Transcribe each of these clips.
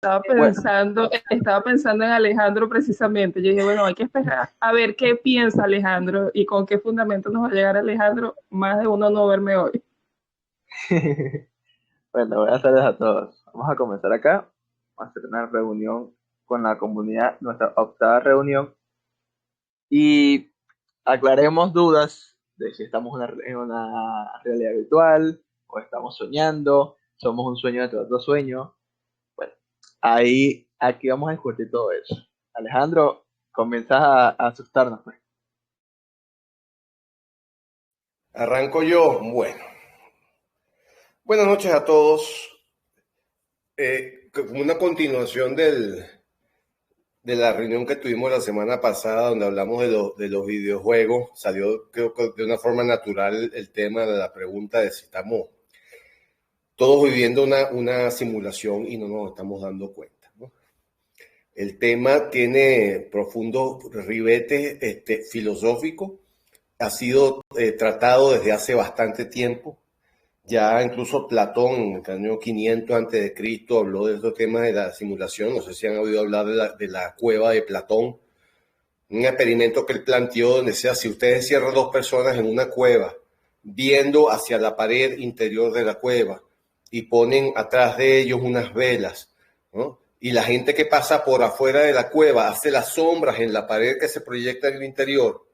Bueno, Estaba pensando en Alejandro precisamente. Yo dije, bueno, hay que esperar a ver qué piensa Alejandro y con qué fundamento nos va a llegar Alejandro, más de uno no verme hoy. bueno, buenas tardes a todos. Vamos a comenzar acá. Vamos a hacer una reunión con la comunidad, nuestra octava reunión, y aclaremos dudas de si estamos en una realidad virtual o estamos soñando, somos un sueño dentro de otro sueño. Bueno, aquí vamos a discutir todo eso. Alejandro, comienzas a asustarnos, pues. Arranco yo. Bueno, buenas noches a todos. Como una continuación de la reunión que tuvimos la semana pasada, donde hablamos de los videojuegos, salió creo que de una forma natural el tema de la pregunta de si estamos todos viviendo una simulación y no nos estamos dando cuenta, ¿no? El tema tiene profundos ribetes filosóficos, ha sido tratado desde hace bastante tiempo. Ya incluso Platón, en el año 500 antes de Cristo, habló de estos temas de la simulación. No sé si han oído hablar de la cueva de Platón, un experimento que él planteó donde decía, si ustedes encierran dos personas en una cueva, viendo hacia la pared interior de la cueva, y ponen atrás de ellos unas velas, ¿no? Y la gente que pasa por afuera de la cueva hace las sombras en la pared que se proyecta en el interior,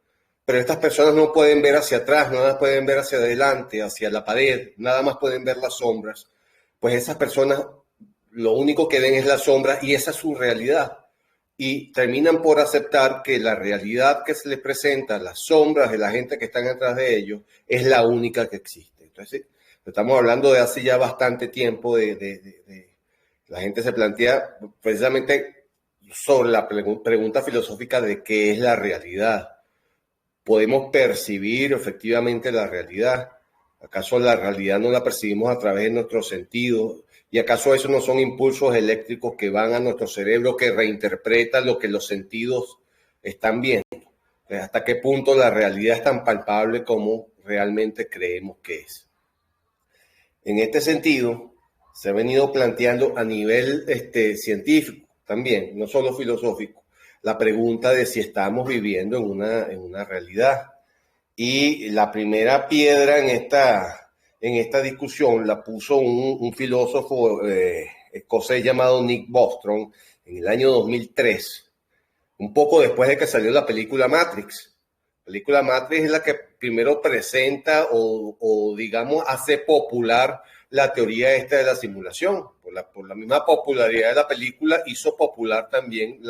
pero estas personas no pueden ver hacia atrás, nada más pueden ver hacia adelante, hacia la pared, nada más pueden ver las sombras. Pues esas personas lo único que ven es la sombra y esa es su realidad. Y terminan por aceptar que la realidad que se les presenta, las sombras de la gente que están detrás de ellos, es la única que existe. Entonces, estamos hablando de hace ya bastante tiempo la gente se plantea precisamente sobre la pregunta filosófica de qué es la realidad. ¿Podemos percibir efectivamente la realidad? ¿Acaso la realidad no la percibimos a través de nuestros sentidos? ¿Y acaso eso no son impulsos eléctricos que van a nuestro cerebro que reinterpretan lo que los sentidos están viendo? ¿Hasta qué punto la realidad es tan palpable como realmente creemos que es? En este sentido, se ha venido planteando a nivel científico también, no solo filosófico, la pregunta de si estamos viviendo en una realidad. Y la primera piedra en esta discusión la puso un filósofo escocés llamado Nick Bostrom en el año 2003, un poco después de que salió la película Matrix. La película Matrix es la que primero presenta o digamos, hace popular la teoría esta de la simulación. Por la misma popularidad de la película hizo popular también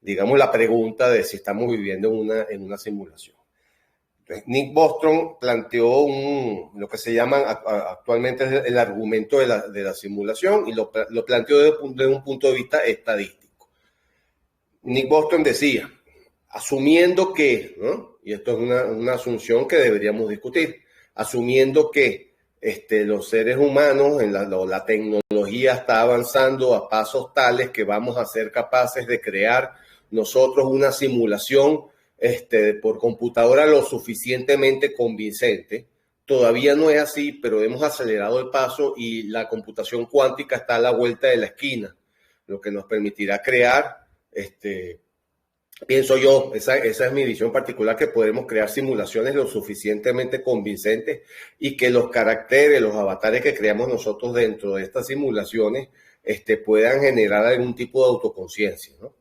digamos, la pregunta de si estamos viviendo en una simulación. Entonces, Nick Bostrom planteó lo que se llama actualmente el argumento de la simulación y lo planteó desde un punto de vista estadístico. Nick Bostrom decía, asumiendo que, ¿no? Y esto es una asunción que deberíamos discutir, asumiendo que los seres humanos, la tecnología está avanzando a pasos tales que vamos a ser capaces de crear nosotros una simulación por computadora lo suficientemente convincente. Todavía no es así, pero hemos acelerado el paso y la computación cuántica está a la vuelta de la esquina, lo que nos permitirá crear, pienso yo, esa es mi visión particular, que podemos crear simulaciones lo suficientemente convincentes y que los caracteres, los avatares que creamos nosotros dentro de estas simulaciones puedan generar algún tipo de autoconciencia, ¿no?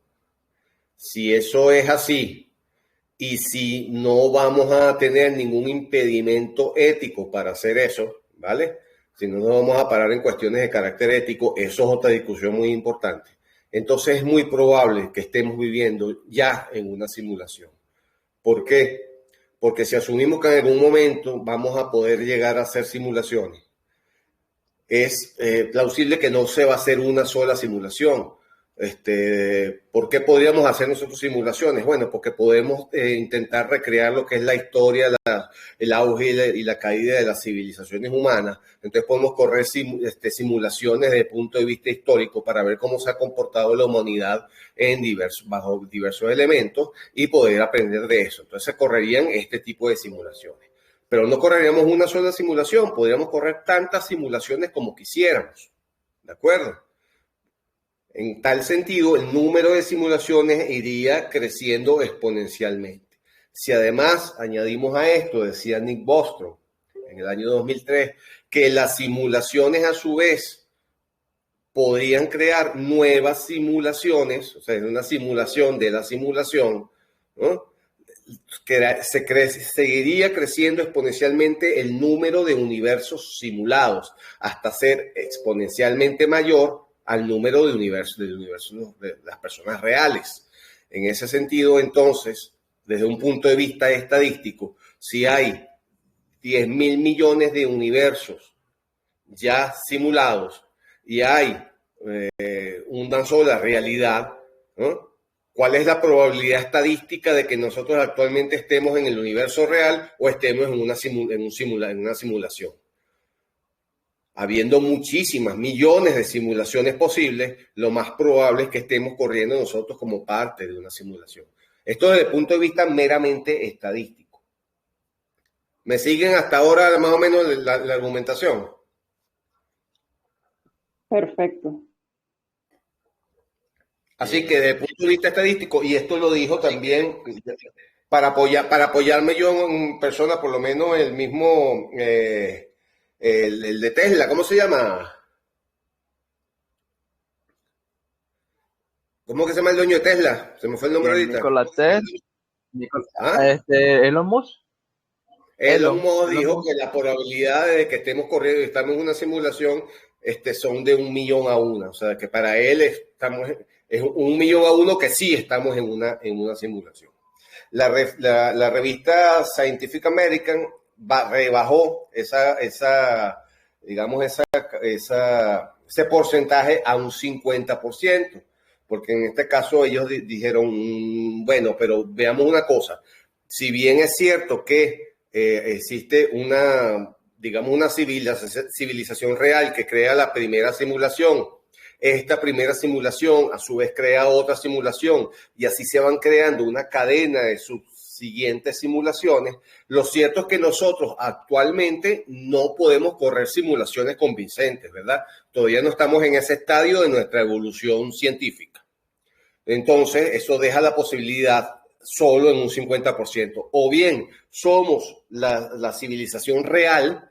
Si eso es así, y si no vamos a tener ningún impedimento ético para hacer eso, ¿vale? Si no nos vamos a parar en cuestiones de carácter ético, eso es otra discusión muy importante. Entonces es muy probable que estemos viviendo ya en una simulación. ¿Por qué? Porque si asumimos que en algún momento vamos a poder llegar a hacer simulaciones, es plausible que no se va a hacer una sola simulación. ¿Por qué podríamos hacer nosotros simulaciones? Bueno, porque podemos intentar recrear lo que es la historia, el auge y la caída de las civilizaciones humanas. Entonces podemos correr simulaciones desde el punto de vista histórico para ver cómo se ha comportado la humanidad bajo diversos elementos y poder aprender de eso. Entonces se correrían este tipo de simulaciones. Pero no correríamos una sola simulación, podríamos correr tantas simulaciones como quisiéramos, ¿de acuerdo? En tal sentido, el número de simulaciones iría creciendo exponencialmente. Si además añadimos a esto, decía Nick Bostrom en el año 2003, que las simulaciones a su vez podrían crear nuevas simulaciones, o sea, una simulación de la simulación, ¿no? Seguiría creciendo exponencialmente el número de universos simulados hasta ser exponencialmente mayor al número de universos de las personas reales. En ese sentido, entonces, desde un punto de vista estadístico, si hay 10.000 millones de universos ya simulados y hay una sola realidad, ¿no? ¿Cuál es la probabilidad estadística de que nosotros actualmente estemos en el universo real o estemos en una simulación? Habiendo muchísimas, millones de simulaciones posibles, lo más probable es que estemos corriendo nosotros como parte de una simulación. Esto desde el punto de vista meramente estadístico. ¿Me siguen hasta ahora más o menos la argumentación? Perfecto. Así que desde el punto de vista estadístico, y esto lo dijo también, para apoyarme yo en persona, por lo menos el mismo, el de Tesla, ¿cómo se llama? ¿Cómo que se llama el dueño de Tesla? Se me fue el nombre ahorita. Elon Musk. Elon Musk dijo que la probabilidad de que estemos corriendo y estamos en una simulación son de 1 millón a 1. O sea, que para él es 1 millón a 1 que sí estamos en una simulación. La revista Scientific American rebajó ese porcentaje a un 50%, porque en este caso ellos dijeron, bueno, pero veamos una cosa, si bien es cierto que existe una civilización real que crea la primera simulación, esta primera simulación a su vez crea otra simulación y así se van creando una cadena de sus siguientes simulaciones. Lo cierto es que nosotros actualmente no podemos correr simulaciones convincentes, ¿verdad? Todavía no estamos en ese estadio de nuestra evolución científica. Entonces, eso deja la posibilidad solo en un 50%. O bien somos la civilización real,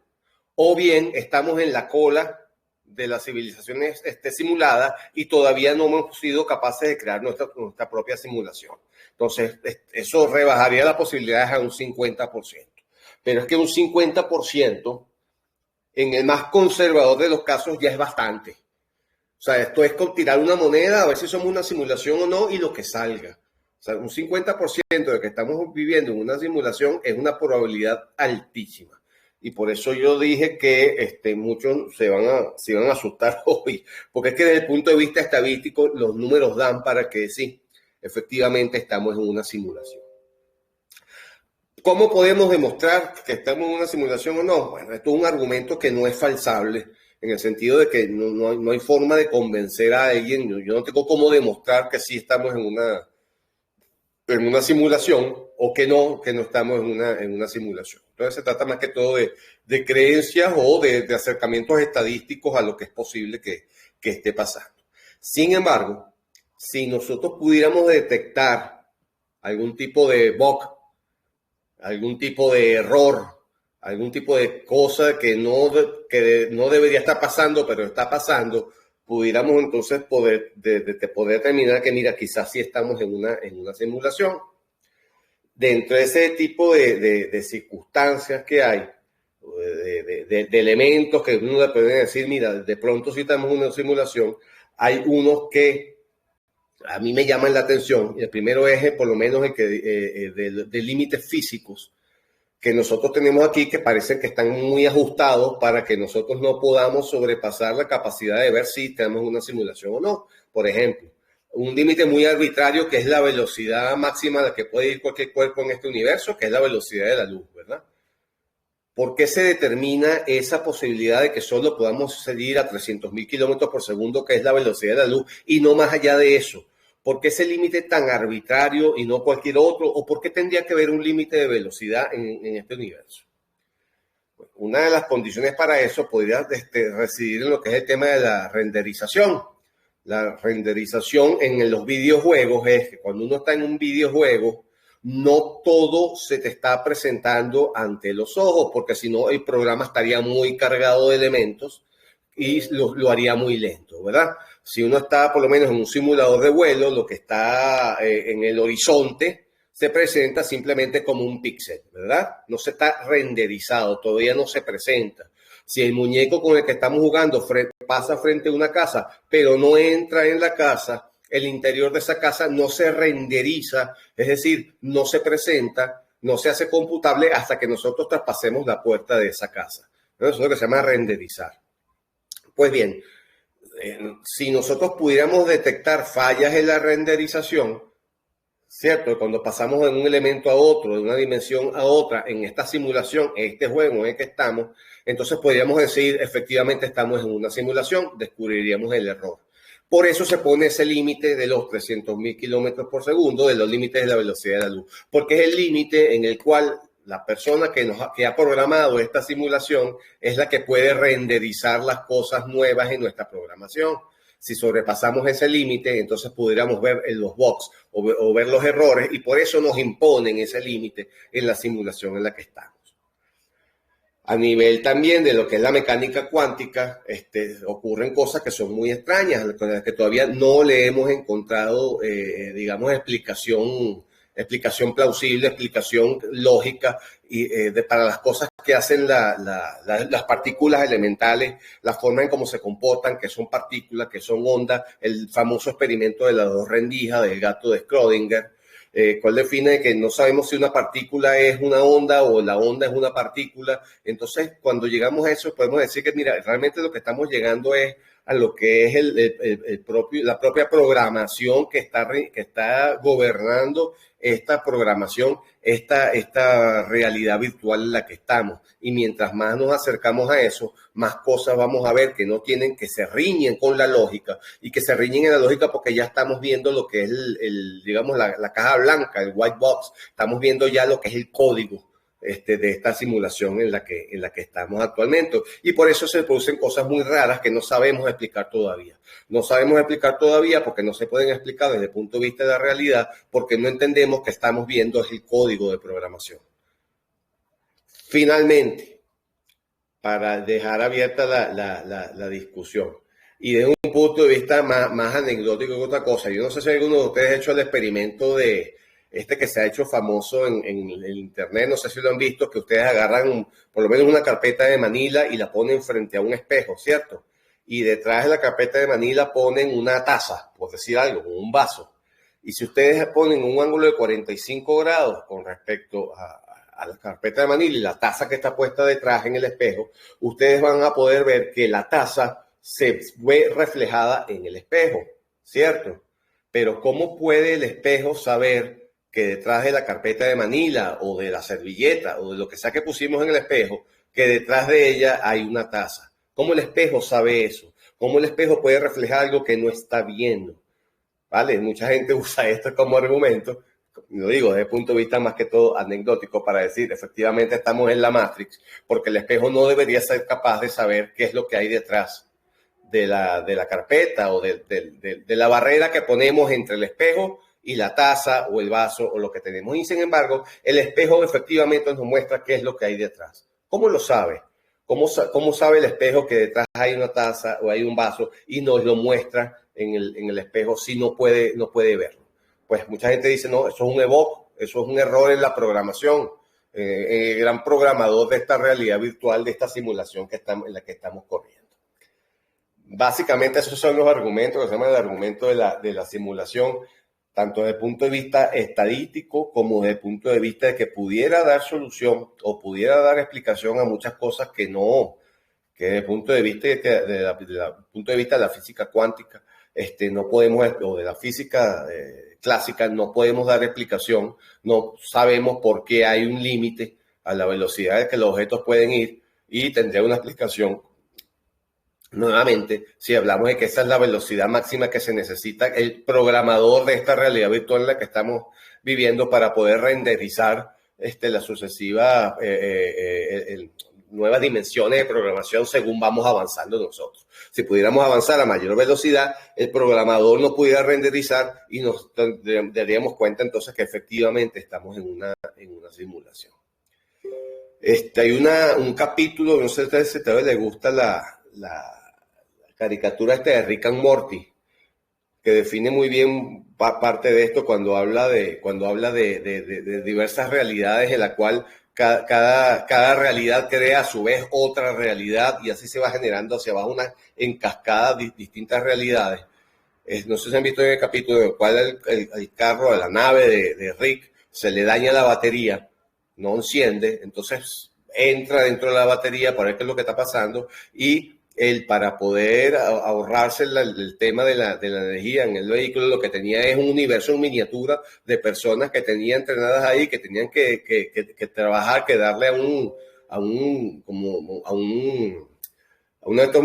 o bien estamos en la cola de las civilizaciones simuladas y todavía no hemos sido capaces de crear nuestra propia simulación. Entonces, eso rebajaría las posibilidades a un 50%. Pero es que un 50% en el más conservador de los casos ya es bastante. O sea, esto es con tirar una moneda, a ver si somos una simulación o no, y lo que salga. O sea, un 50% de que estamos viviendo en una simulación es una probabilidad altísima. Y por eso yo dije que muchos se van a asustar hoy. Porque es que desde el punto de vista estadístico, los números dan para que sí, efectivamente estamos en una simulación. ¿Cómo podemos demostrar que estamos en una simulación o no? Bueno, esto es un argumento que no es falsable, en el sentido de que no hay forma de convencer a alguien. Yo no tengo cómo demostrar que sí estamos en una simulación o que no estamos en una simulación. Entonces se trata más que todo de creencias o de acercamientos estadísticos a lo que es posible que esté pasando. Sin embargo, si nosotros pudiéramos detectar algún tipo de bug, algún tipo de error, algún tipo de cosa que no debería estar pasando, pero está pasando, pudiéramos entonces poder determinar que, mira, quizás sí estamos en una simulación. Dentro de ese tipo de circunstancias que hay, de elementos que uno le puede decir, mira, de pronto sí estamos en una simulación, hay unos que a mí me llaman la atención. El primero es, por lo menos, el que de límites físicos que nosotros tenemos aquí, que parecen que están muy ajustados para que nosotros no podamos sobrepasar la capacidad de ver si tenemos una simulación o no. Por ejemplo, un límite muy arbitrario que es la velocidad máxima a la que puede ir cualquier cuerpo en este universo, que es la velocidad de la luz, ¿verdad? ¿Por qué se determina esa posibilidad de que solo podamos salir a 300.000 kilómetros por segundo, que es la velocidad de la luz, y no más allá de eso? ¿Por qué ese límite tan arbitrario y no cualquier otro? ¿O por qué tendría que haber un límite de velocidad en este universo? Bueno, una de las condiciones para eso podría residir en lo que es el tema de la renderización. La renderización en los videojuegos es que cuando uno está en un videojuego, no todo se te está presentando ante los ojos, porque si no el programa estaría muy cargado de elementos y lo haría muy lento, ¿verdad? Si uno está por lo menos en un simulador de vuelo, lo que está en el horizonte se presenta simplemente como un píxel, ¿verdad? No se está renderizado, todavía no se presenta. Si el muñeco con el que estamos jugando pasa frente a una casa, pero no entra en la casa, el interior de esa casa no se renderiza, es decir, no se presenta, no se hace computable hasta que nosotros traspasemos la puerta de esa casa. Eso es lo que se llama renderizar. Pues bien, si nosotros pudiéramos detectar fallas en la renderización, ¿cierto? Cuando pasamos de un elemento a otro, de una dimensión a otra, en esta simulación, en este juego en el que estamos, entonces podríamos decir, efectivamente estamos en una simulación, descubriríamos el error. Por eso se pone ese límite de los 300.000 kilómetros por segundo, de los límites de la velocidad de la luz, porque es el límite en el cual la persona que ha programado esta simulación es la que puede renderizar las cosas nuevas en nuestra programación. Si sobrepasamos ese límite, entonces pudiéramos ver los bugs o ver los errores, y por eso nos imponen ese límite en la simulación en la que estamos. A nivel también de lo que es la mecánica cuántica, ocurren cosas que son muy extrañas, con las que todavía no le hemos encontrado, digamos, explicación plausible, explicación lógica para las cosas que hacen las partículas elementales, la forma en cómo se comportan, que son partículas, que son ondas, el famoso experimento de las dos rendijas del gato de Schrödinger, cuál define que no sabemos si una partícula es una onda o la onda es una partícula. Entonces, cuando llegamos a eso, podemos decir que, mira, realmente lo que estamos llegando es a lo que es la propia programación que está gobernando esta programación, esta realidad virtual en la que estamos. Y mientras más nos acercamos a eso, más cosas vamos a ver que se riñen con la lógica, y que se riñen en la lógica porque ya estamos viendo lo que es digamos, la caja blanca, el white box. Estamos viendo ya lo que es el código de esta simulación en la que estamos actualmente. Y por eso se producen cosas muy raras que no sabemos explicar todavía. No sabemos explicar todavía porque no se pueden explicar desde el punto de vista de la realidad, porque no entendemos que estamos viendo el código de programación. Finalmente, para dejar abierta la discusión, y desde un punto de vista más anecdótico que otra cosa, yo no sé si alguno de ustedes ha hecho el experimento de que se ha hecho famoso en el internet, no sé si lo han visto, que ustedes agarran por lo menos una carpeta de Manila y la ponen frente a un espejo, ¿cierto? Y detrás de la carpeta de Manila ponen una taza, por decir algo, un vaso. Y si ustedes ponen un ángulo de 45 grados con respecto a la carpeta de Manila y la taza que está puesta detrás en el espejo, ustedes van a poder ver que la taza se ve reflejada en el espejo, ¿cierto? Pero ¿cómo puede el espejo saber que detrás de la carpeta de Manila o de la servilleta o de lo que sea que pusimos en el espejo, que detrás de ella hay una taza? ¿Cómo el espejo sabe eso? ¿Cómo el espejo puede reflejar algo que no está viendo? ¿Vale? Mucha gente usa esto como argumento, lo digo desde el punto de vista más que todo anecdótico, para decir, efectivamente estamos en la Matrix, porque el espejo no debería ser capaz de saber qué es lo que hay detrás de la carpeta o de la barrera que ponemos entre el espejo y la taza o el vaso o lo que tenemos. Y sin embargo, el espejo efectivamente nos muestra qué es lo que hay detrás. ¿Cómo lo sabe? ¿Cómo sabe el espejo que detrás hay una taza o hay un vaso y nos lo muestra en el espejo si no puede verlo? Pues mucha gente dice, no, eso es un evoco, eso es un error en la programación. El gran programador de esta realidad virtual, de esta simulación en la que estamos corriendo. Básicamente esos son los argumentos que se llaman el argumento de la simulación, tanto desde el punto de vista estadístico como desde el punto de vista de que pudiera dar solución o pudiera dar explicación a muchas cosas que desde el punto de vista de la física cuántica no podemos, o de la física clásica, no podemos dar explicación. No sabemos por qué hay un límite a la velocidad de que los objetos pueden ir, y tendría una explicación nuevamente si hablamos de que esa es la velocidad máxima que se necesita el programador de esta realidad virtual en la que estamos viviendo para poder renderizar la sucesiva nuevas dimensiones de programación según vamos avanzando nosotros. Si pudiéramos avanzar a mayor velocidad, el programador no pudiera renderizar y nos daríamos cuenta entonces que efectivamente estamos en una simulación. Hay un capítulo, no sé si a ustedes les gusta la caricatura de Rick and Morty, que define muy bien parte de esto cuando habla de diversas realidades en la cual cada realidad crea a su vez otra realidad y así se va generando hacia abajo una encascada de distintas realidades. No sé si han visto en el capítulo en el cual el carro, la nave de Rick, se le daña la batería, no enciende, entonces entra dentro de la batería para ver qué es lo que está pasando y él, para poder ahorrarse el tema de la energía en el vehículo, lo que tenía es un universo en miniatura de personas que tenían entrenadas ahí, que tenían que trabajar, que darle a una de estas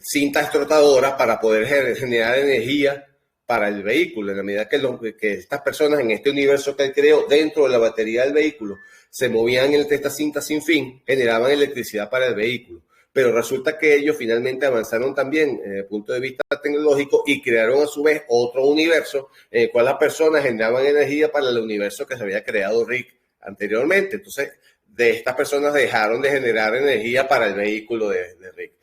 cintas trotadoras para poder generar energía para el vehículo. En la medida que estas personas en este universo que él creó dentro de la batería del vehículo se movían entre estas cintas sin fin, generaban electricidad para el vehículo. Pero resulta que ellos finalmente avanzaron también desde el punto de vista tecnológico y crearon a su vez otro universo en el cual las personas generaban energía para el universo que se había creado Rick anteriormente. Entonces, de estas personas dejaron de generar energía para el vehículo de Rick.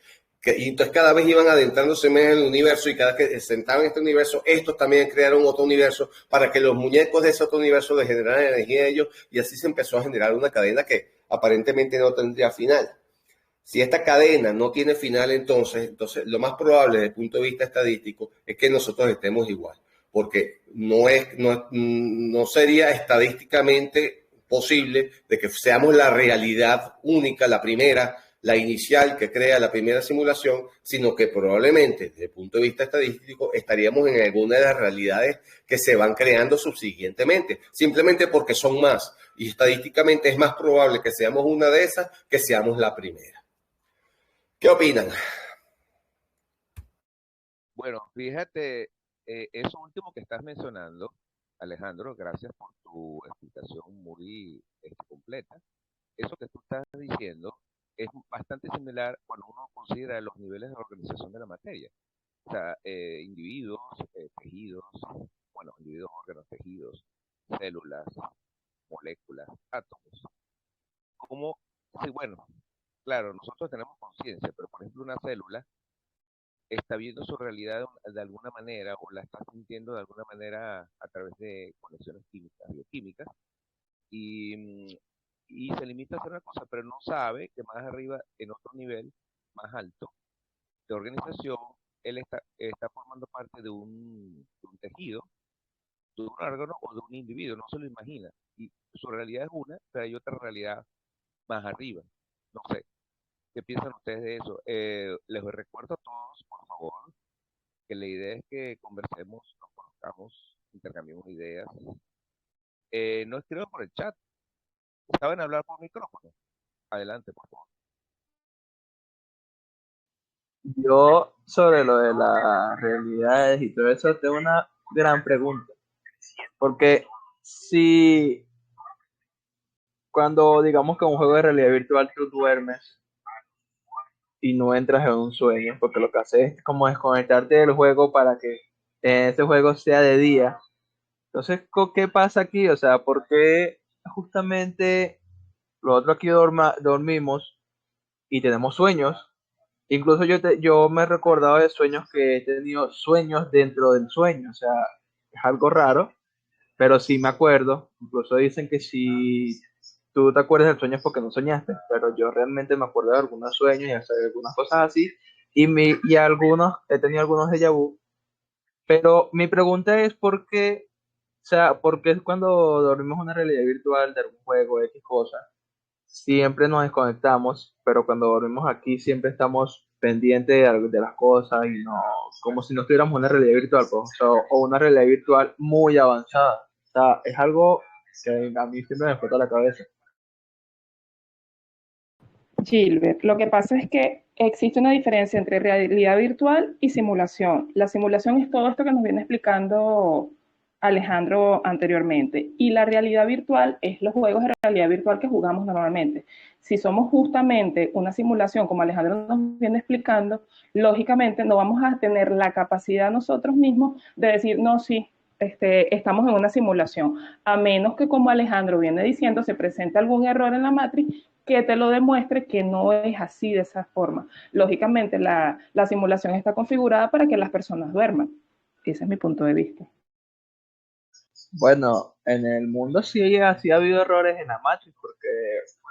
Y entonces cada vez iban adentrándose más en el universo y cada vez que se sentaban en este universo, estos también crearon otro universo para que los muñecos de ese otro universo les generaran energía a ellos y así se empezó a generar una cadena que aparentemente no tendría final. Si esta cadena no tiene final, entonces lo más probable desde el punto de vista estadístico es que nosotros estemos igual, porque no sería estadísticamente posible de que seamos la realidad única, la primera, la inicial que crea la primera simulación, sino que probablemente desde el punto de vista estadístico estaríamos en alguna de las realidades que se van creando subsiguientemente, simplemente porque son más y estadísticamente es más probable que seamos una de esas que seamos la primera. ¿Qué opinan? Bueno, fíjate, eso último que estás mencionando, Alejandro, gracias por tu explicación muy completa. Eso que tú estás diciendo es bastante similar cuando uno considera los niveles de organización de la materia. O sea, individuos, tejidos, bueno, individuos, órganos, tejidos, células, moléculas, átomos. Como, sí, bueno, claro, nosotros tenemos conciencia, pero por ejemplo una célula está viendo su realidad de alguna manera o la está sintiendo de alguna manera a través de conexiones químicas, bioquímicas, y se limita a hacer una cosa, pero no sabe que más arriba, en otro nivel más alto de organización, él está formando parte de un tejido, de un órgano o de un individuo, no se lo imagina. Y su realidad es una, pero hay otra realidad más arriba. No sé, ¿qué piensan ustedes de eso? Les recuerdo a todos, por favor, que la idea es que conversemos, nos conozcamos, intercambiemos ideas. No escriban por el chat, saben hablar por micrófono. Adelante, por favor. Yo, sobre lo de las realidades y todo eso, tengo una gran pregunta. Porque si cuando digamos que en un juego de realidad virtual tú duermes y no entras en un sueño, porque lo que haces es como desconectarte del juego para que ese juego sea de día. Entonces, ¿qué pasa aquí? O sea, ¿por qué justamente nosotros aquí dormimos y tenemos sueños? Incluso yo me he recordado de sueños que he tenido sueños dentro del sueño, o sea, es algo raro, pero sí me acuerdo. Incluso dicen que si tú te acuerdas del sueño es porque no soñaste, pero yo realmente me acuerdo de algunos sueños y hasta de algunas cosas así, y he tenido algunos déjà vu, pero mi pregunta es o sea, ¿por qué cuando dormimos una realidad virtual de algún juego, X cosa, siempre nos desconectamos, pero cuando dormimos aquí siempre estamos pendientes de las cosas y no, como si no estuviéramos en una realidad virtual, pues, o una realidad virtual muy avanzada? O sea, es algo que a mí siempre me explota la cabeza. Gilbert, lo que pasa es que existe una diferencia entre realidad virtual y simulación. La simulación es todo esto que nos viene explicando Alejandro anteriormente. Y la realidad virtual es los juegos de realidad virtual que jugamos normalmente. Si somos justamente una simulación, como Alejandro nos viene explicando, lógicamente no vamos a tener la capacidad nosotros mismos de decir, no, sí, estamos en una simulación, a menos que, como Alejandro viene diciendo, se presente algún error en la matriz que te lo demuestre que no es así de esa forma. Lógicamente, la simulación está configurada para que las personas duerman. Ese es mi punto de vista. Bueno, en el mundo sí ha habido errores en la Matrix, porque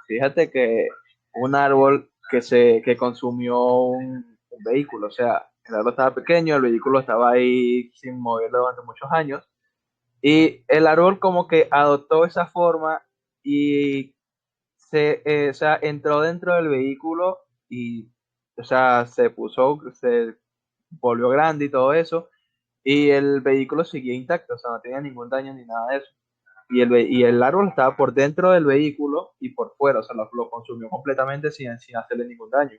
fíjate que un árbol que consumió un vehículo, o sea, el árbol estaba pequeño, el vehículo estaba ahí sin moverlo durante muchos años, y el árbol como que adoptó esa forma y o sea, entró dentro del vehículo y, o sea, se volvió grande y todo eso, y el vehículo seguía intacto, o sea, no tenía ningún daño ni nada de eso. Y el árbol estaba por dentro del vehículo y por fuera, o sea, lo consumió completamente sin hacerle ningún daño.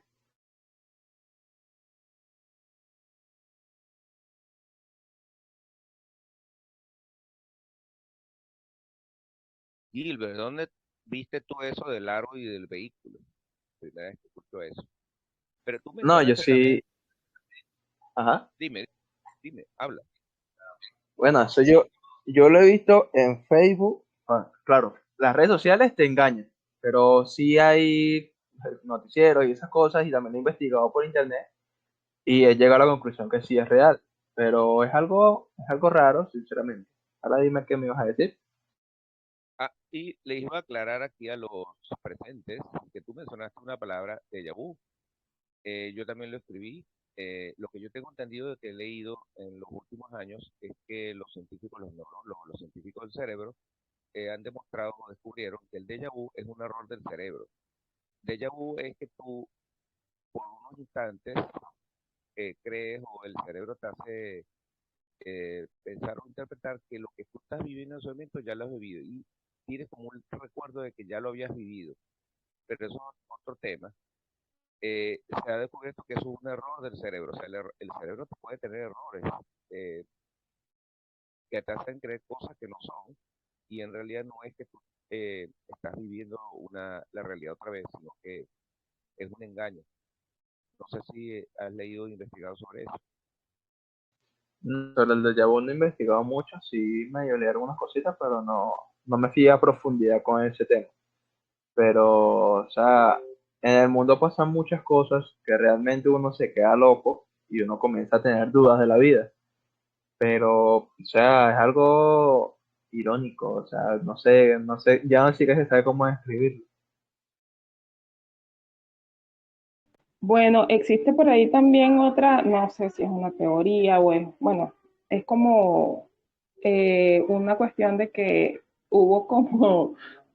Gilbert, ¿dónde viste tú eso del árbol y del vehículo? Primera vez que escucho eso. Pero tú No, yo mencionaste también, sí, ajá. dime, dime, habla. Bueno, yo lo he visto en Facebook. Ah, claro, las redes sociales te engañan, pero sí hay noticieros y esas cosas, y también he investigado por internet y he llegado a la conclusión que sí es real, pero es algo raro, sinceramente. Ahora dime qué me ibas a decir. Ah, y le iba a aclarar aquí a los presentes que tú mencionaste una palabra déjà vu. Yo también lo escribí. Lo que yo tengo entendido de que he leído en los últimos años es que los científicos, los neurólogos, los científicos del cerebro, han demostrado o descubrieron que el déjà vu es un error del cerebro. Déjà vu es que tú, por unos instantes, crees o el cerebro te hace pensar o interpretar que lo que tú estás viviendo en ese momento ya lo has vivido y tienes como un recuerdo de que ya lo habías vivido. Pero eso es otro tema. Se ha descubierto que eso es un error del cerebro. O sea, el cerebro puede tener errores eh, que te hacen creer cosas que no son y en realidad no es que tú estás viviendo la realidad otra vez, sino que es un engaño. No sé si has leído o investigado sobre eso. Sobre el déjà vu no he investigado mucho, sí medio leí algunas cositas, pero no me fui a profundidad con ese tema. Pero, o sea, en el mundo pasan muchas cosas que realmente uno se queda loco y uno comienza a tener dudas de la vida. Pero, o sea, es algo irónico, o sea, no sé, ya no sé qué se sabe cómo describirlo. Bueno, existe por ahí también otra, no sé si es una teoría o es, bueno, es como una cuestión de que hubo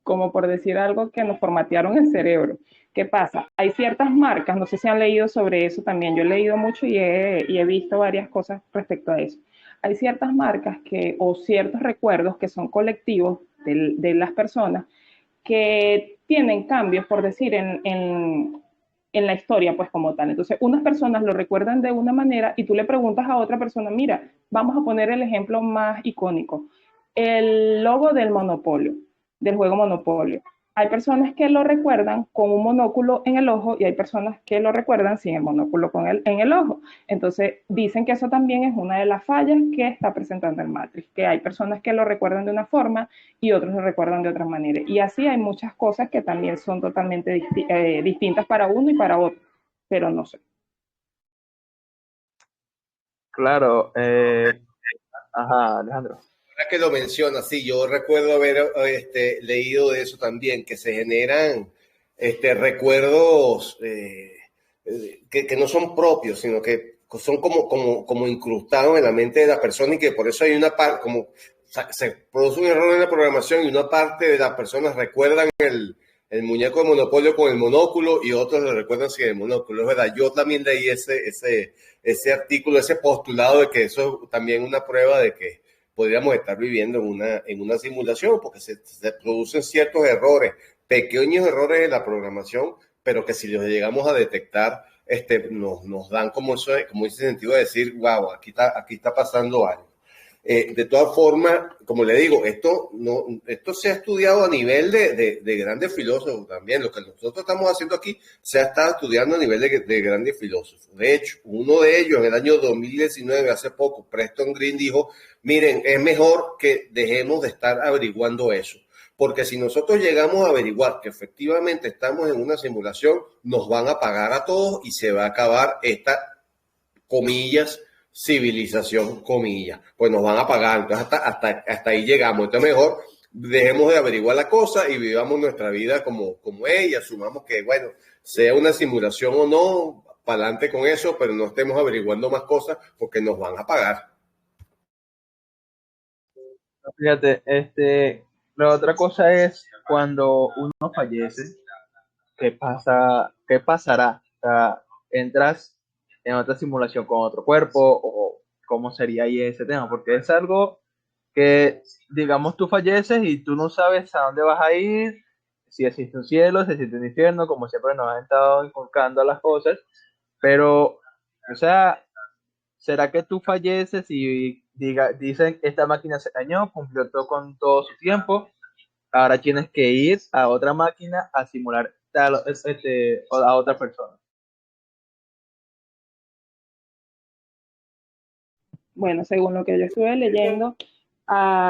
como por decir algo, que nos formatearon el cerebro. ¿Qué pasa? Hay ciertas marcas, no sé si han leído sobre eso también, yo he leído mucho y he visto varias cosas respecto a eso. Hay ciertas marcas o ciertos recuerdos que son colectivos de las personas que tienen cambios, por decir, en la historia, pues como tal. Entonces, unas personas lo recuerdan de una manera y tú le preguntas a otra persona, mira, vamos a poner el ejemplo más icónico, el logo del Monopolio, del juego Monopolio. Hay personas que lo recuerdan con un monóculo en el ojo y hay personas que lo recuerdan sin el monóculo en el ojo. Entonces, dicen que eso también es una de las fallas que está presentando el Matrix, que hay personas que lo recuerdan de una forma y otros lo recuerdan de otra manera. Y así hay muchas cosas que también son totalmente distintas para uno y para otro, pero no sé. Claro, ajá, Alejandro. Ahora que lo mencionas, sí, yo recuerdo haber leído de eso también, que se generan recuerdos que no son propios, sino que son como incrustados en la mente de la persona y que por eso hay una parte, como se produce un error en la programación y una parte de las personas recuerdan el muñeco de Monopolio con el monóculo y otros lo recuerdan sin el monóculo. Es verdad, yo también leí ese artículo, ese postulado de que eso es también una prueba de que podríamos estar viviendo en una simulación, porque se producen ciertos errores, pequeños errores en la programación, pero que si los llegamos a detectar, nos dan como ese sentido de decir, wow, aquí está pasando algo. De todas formas, como le digo, esto se ha estudiado a nivel de grandes filósofos también. Lo que nosotros estamos haciendo aquí se ha estado estudiando a nivel de grandes filósofos. De hecho, uno de ellos en el año 2019, hace poco, Preston Green dijo, miren, es mejor que dejemos de estar averiguando eso. Porque si nosotros llegamos a averiguar que efectivamente estamos en una simulación, nos van a pagar a todos y se va a acabar esta, comillas, civilización, comillas. Pues nos van a pagar. Entonces hasta ahí llegamos. Entonces mejor dejemos de averiguar la cosa y vivamos nuestra vida como es y asumamos que, bueno, sea una simulación o no, para adelante con eso, pero no estemos averiguando más cosas porque nos van a pagar. Fíjate, la otra cosa es cuando uno fallece, ¿qué pasa? ¿Qué pasará? O sea, ¿entras en otra simulación con otro cuerpo o cómo sería ahí ese tema? Porque es algo que, digamos, tú falleces y tú no sabes a dónde vas a ir, si existe un cielo, si existe un infierno, como siempre nos han estado inculcando las cosas, pero, o sea, ¿será que tú falleces y dicen esta máquina se dañó, cumplió todo con todo su tiempo? Ahora tienes que ir a otra máquina a simular a otra persona. Bueno, según lo que yo estuve leyendo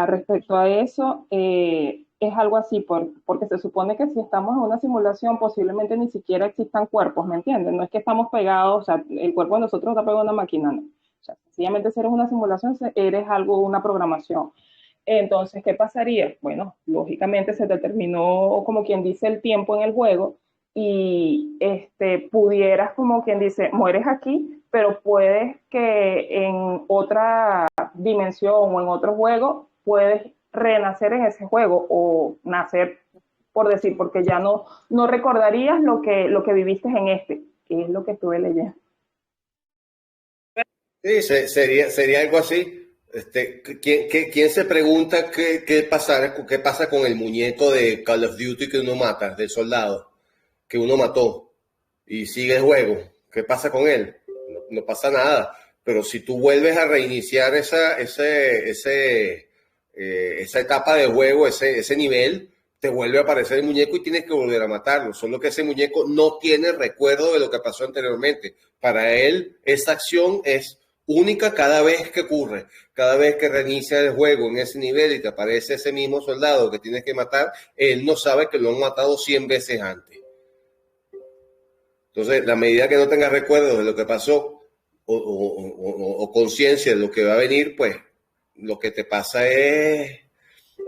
respecto a eso, es algo así, porque se supone que si estamos en una simulación, posiblemente ni siquiera existan cuerpos, ¿me entiendes? No es que estamos pegados, o sea, el cuerpo de nosotros está pegado a una máquina, no. O sea, sencillamente si eres una simulación, eres algo, una programación. Entonces, ¿qué pasaría? Bueno, lógicamente se determinó, como quien dice, el tiempo en el juego y pudieras, como quien dice, mueres aquí, pero puedes que en otra dimensión o en otro juego puedes renacer en ese juego o nacer, por decir, porque ya no recordarías lo que viviste en que es lo que estuve leyendo. Sí, sería algo así. ¿Quién se pregunta qué pasa con el muñeco de Call of Duty que uno mata, del soldado que uno mató y sigue el juego? ¿Qué pasa con él? No pasa nada. Pero si tú vuelves a reiniciar esa etapa de juego, ese nivel, te vuelve a aparecer el muñeco y tienes que volver a matarlo. Solo que ese muñeco no tiene recuerdo de lo que pasó anteriormente. Para él, esa acción es única cada vez que ocurre. Cada vez que reinicia el juego en ese nivel y te aparece ese mismo soldado que tienes que matar, él no sabe que lo han matado 100 veces antes. Entonces, la medida que no tengas recuerdos de lo que pasó o conciencia de lo que va a venir, pues lo que te pasa es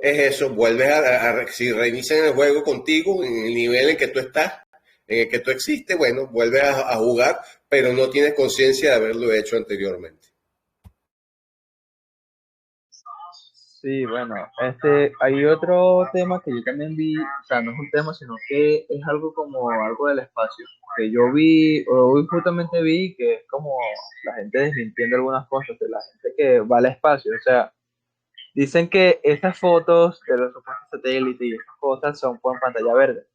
eso, vuelves si reinician el juego contigo en el nivel en que tú estás, en el que tú existes, bueno, vuelves a jugar, pero no tienes conciencia de haberlo hecho anteriormente. Sí, bueno, hay otro tema que yo también vi, o sea, no es un tema, sino que es algo como algo del espacio, que yo vi, hoy justamente vi que es como la gente desmintiendo algunas cosas de la gente que va al espacio, o sea, dicen que estas fotos de los supuestos satélites y estas cosas son por pantalla verde.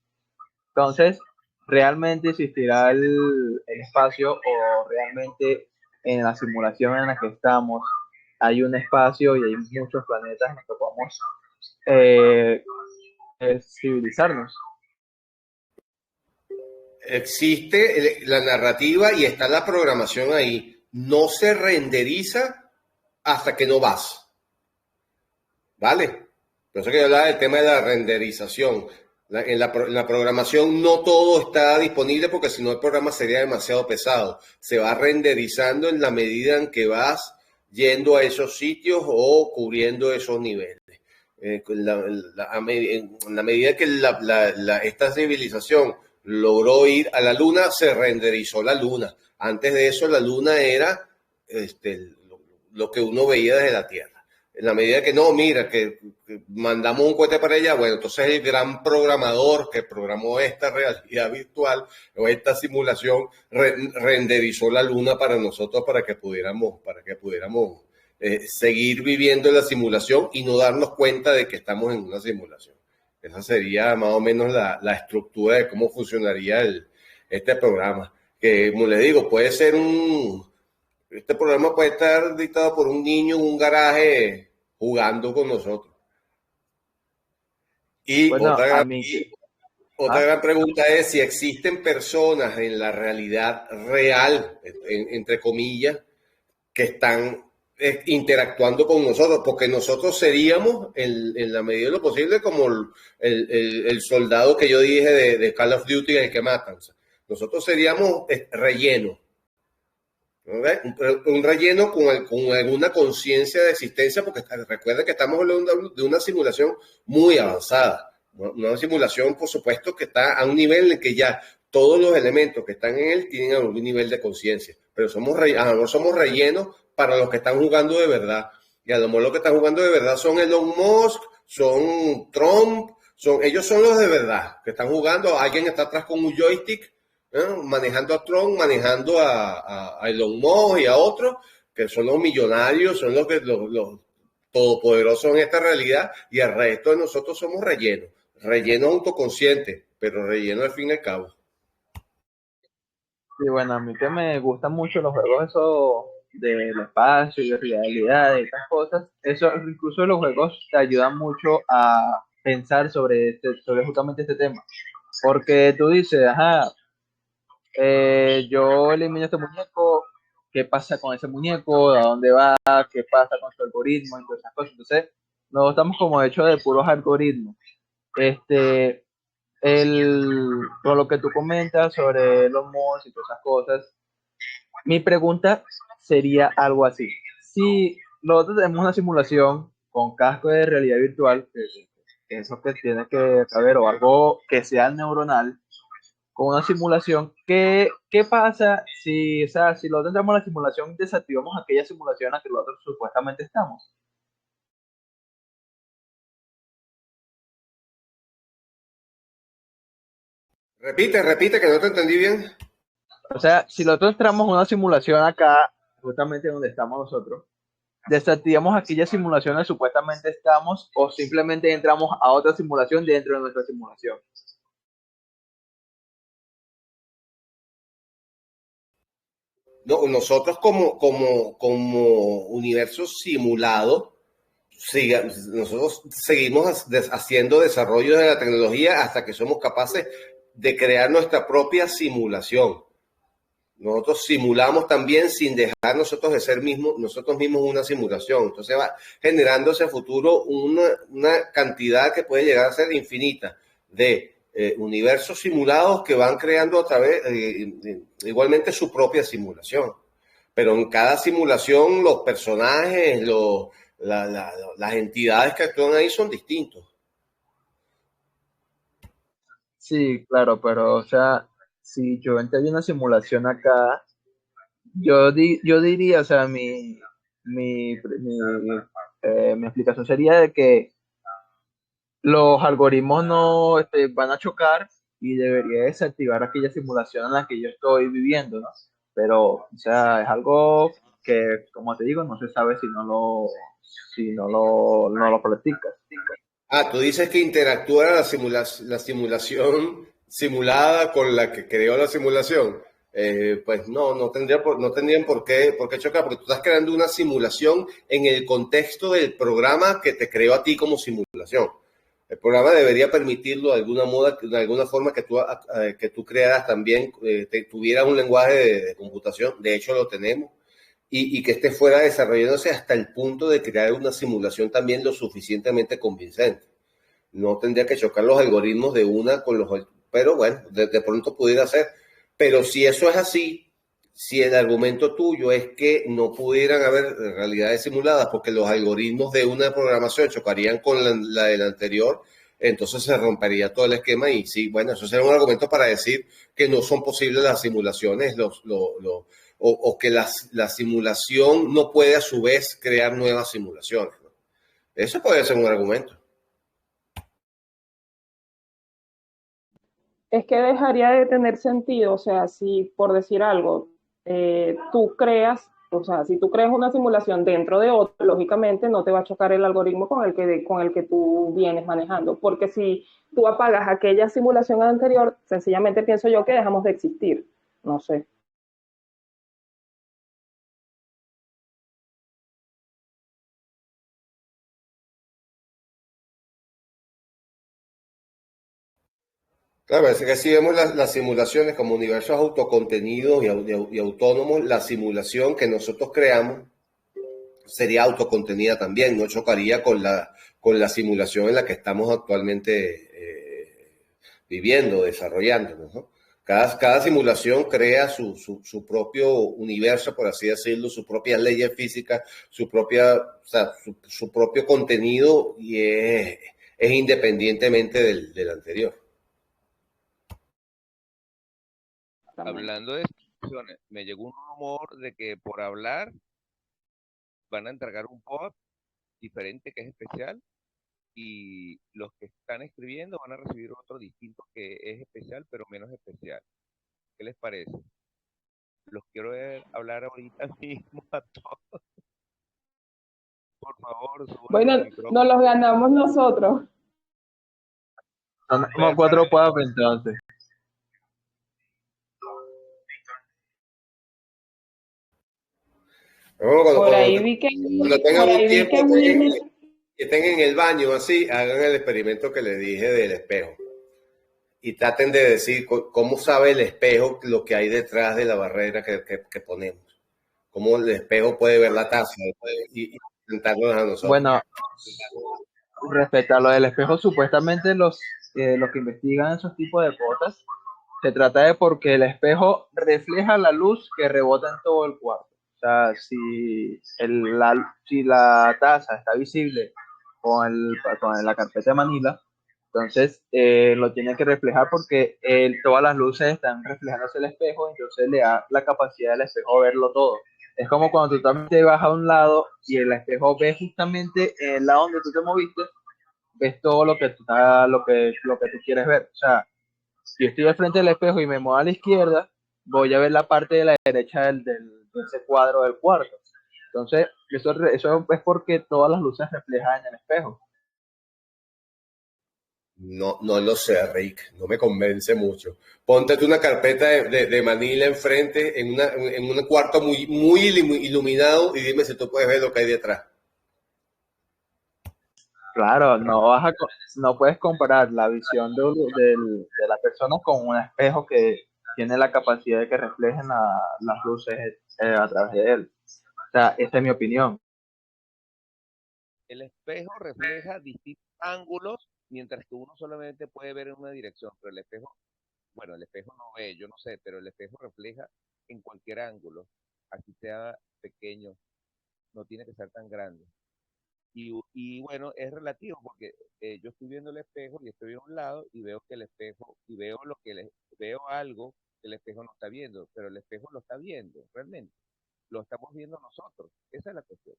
Entonces, ¿realmente existirá el espacio o realmente en la simulación en la que estamos hay un espacio y hay muchos planetas en los que podemos eh, civilizarnos? Existe la narrativa y está la programación ahí. No se renderiza hasta que no vas. ¿Vale? Por eso que yo hablaba del tema de la renderización. En la programación no todo está disponible porque si no el programa sería demasiado pesado. Se va renderizando en la medida en que vas yendo a esos sitios o cubriendo esos niveles. En la medida que esta civilización logró ir a la Luna, se renderizó la Luna. Antes de eso, la Luna era lo que uno veía desde la Tierra. En la medida que no, mira, que mandamos un cohete para allá, bueno, entonces el gran programador que programó esta realidad virtual o esta simulación renderizó la Luna para nosotros para que pudiéramos seguir viviendo en la simulación y no darnos cuenta de que estamos en una simulación. Esa sería más o menos la estructura de cómo funcionaría este programa. Que, como le digo, puede ser Este programa puede estar dictado por un niño en un garaje jugando con nosotros. Y Bueno, a mí, otra gran pregunta es si existen personas en la realidad real, entre comillas, que están interactuando con nosotros, porque nosotros seríamos, en la medida de lo posible, como el soldado que yo dije de Call of Duty, el que matan. O sea, nosotros seríamos relleno. Un relleno con alguna conciencia de existencia, porque recuerda que estamos hablando de una simulación muy avanzada, una simulación, por supuesto, que está a un nivel en el que ya todos los elementos que están en él tienen algún nivel de conciencia, pero no somos rellenos para los que están jugando de verdad, y a lo mejor los que están jugando de verdad son Elon Musk, son Trump, ellos son los de verdad, que están jugando, alguien está atrás con un joystick, manejando a Trump, manejando a Elon Musk y a otros, que son los millonarios, son los todopoderosos en esta realidad, y el resto de nosotros somos relleno autoconsciente, pero relleno al fin y al cabo. sí, bueno, a mí que me gustan mucho los juegos esos del espacio y de realidad y estas cosas, eso, incluso los juegos te ayudan mucho a pensar sobre justamente este tema. Porque tú dices, ajá, yo elimino este muñeco, ¿qué pasa con ese muñeco? ¿A dónde va? ¿Qué pasa con su algoritmo? Y todas esas cosas. Entonces, nosotros estamos como hechos de puros algoritmos. Este, por lo que tú comentas sobre los mods y todas esas cosas, mi pregunta sería algo así. Si nosotros tenemos una simulación con casco de realidad virtual, que eso que tiene que saber, o algo que sea neuronal, con una simulación, ¿qué pasa si, o sea, si nosotros entramos a la simulación y desactivamos aquella simulación en la que nosotros supuestamente estamos? Repite, que no te entendí bien. O sea, si nosotros entramos a una simulación acá, justamente donde estamos nosotros, desactivamos aquella simulación en la que supuestamente estamos o simplemente entramos a otra simulación dentro de nuestra simulación. No, nosotros como universo simulado, nosotros seguimos haciendo desarrollo de la tecnología hasta que somos capaces de crear nuestra propia simulación. Nosotros simulamos también sin dejar nosotros de ser nosotros mismos una simulación. Entonces va generando hacia el futuro una cantidad que puede llegar a ser infinita de universos simulados que van creando a través, igualmente su propia simulación. Pero en cada simulación los personajes, las entidades que actúan ahí son distintos. Sí, claro, pero o sea, si yo entré en una simulación acá, yo diría, o sea, mi explicación sería de que los algoritmos no van a chocar y debería desactivar aquella simulación en la que yo estoy viviendo, ¿no? Pero, o sea, es algo que, como te digo, no se sabe si no lo practicas. Ah, tú dices que interactúa la simulación simulada con la que creó la simulación. Pues no tendrían por qué chocar, porque tú estás creando una simulación en el contexto del programa que te creó a ti como simulación. El programa debería permitirlo de alguna forma que tú crearas también, tuvieras un lenguaje de computación. De hecho, lo tenemos. Y que esté fuera desarrollándose hasta el punto de crear una simulación también lo suficientemente convincente. No tendría que chocar los algoritmos de una con los... Pero bueno, de pronto pudiera ser. Pero si eso es así, si el argumento tuyo es que no pudieran haber realidades simuladas porque los algoritmos de una programación chocarían con la del anterior, entonces se rompería todo el esquema y sí, bueno, eso sería un argumento para decir que no son posibles las simulaciones, o que la simulación no puede a su vez crear nuevas simulaciones, ¿no? Eso puede ser un argumento. Es que dejaría de tener sentido, o sea, si por decir algo, tú creas, o sea, si tú creas una simulación dentro de otra, lógicamente no te va a chocar el algoritmo con el que tú vienes manejando, porque si tú apagas aquella simulación anterior, sencillamente pienso yo que dejamos de existir, no sé. Claro, es que si vemos las simulaciones como universos autocontenidos y autónomos, la simulación que nosotros creamos sería autocontenida también, no chocaría con la simulación en la que estamos actualmente viviendo, desarrollándonos, ¿no? Cada simulación crea su propio universo, por así decirlo, sus propias leyes físicas, o sea, su propio contenido y es independientemente del anterior. Hablando de situaciones, me llegó un rumor de que por hablar van a entregar un pop diferente que es especial y los que están escribiendo van a recibir otro distinto que es especial pero menos especial. ¿Qué les parece? Los quiero ver hablar ahorita mismo a todos. Por favor, suban Bueno, sus nos micrófonos. los ganamos nosotros. Son como 4 pubs entonces. Luego, Por ahí vi que, cuando tengan por un ahí vi tiempo que Wilmer, que estén en el baño así, hagan el experimento que les dije del espejo y traten de decir cómo sabe el espejo lo que hay detrás de la barrera que ponemos. Cómo el espejo puede ver la taza y presentarnos a nosotros. Bueno, respecto a lo del espejo, supuestamente los que investigan esos tipos de cosas, se trata de porque el espejo refleja la luz que rebota en todo el cuarto. O sea, si la taza está visible con la carpeta de Manila, entonces lo tiene que reflejar porque todas las luces están reflejándose el espejo, entonces le da la capacidad del espejo verlo todo. Es como cuando tú también te vas a un lado y el espejo ve justamente el lado donde tú te moviste, ves todo lo que tú quieres ver. O sea, si estoy al frente del espejo y me muevo a la izquierda, voy a ver la parte de la derecha de ese cuadro del cuarto. Entonces, eso es porque todas las luces reflejan en el espejo. No, no lo sé, Rick, no me convence mucho. Ponte una carpeta de Manila enfrente en un cuarto muy iluminado y dime si tú puedes ver lo que hay detrás. Claro, no puedes comparar la visión de la persona con un espejo que tiene la capacidad de que reflejen las luces a través de él. O sea, esa es mi opinión. El espejo refleja distintos ángulos, mientras que uno solamente puede ver en una dirección, pero el espejo, bueno, el espejo no ve, yo no sé, pero el espejo refleja en cualquier ángulo, así sea pequeño, no tiene que ser tan grande. Y bueno, es relativo porque yo estoy viendo el espejo y estoy a un lado y veo que el espejo, y veo veo algo que el espejo no está viendo, pero el espejo lo está viendo, realmente. Lo estamos viendo nosotros. Esa es la cuestión,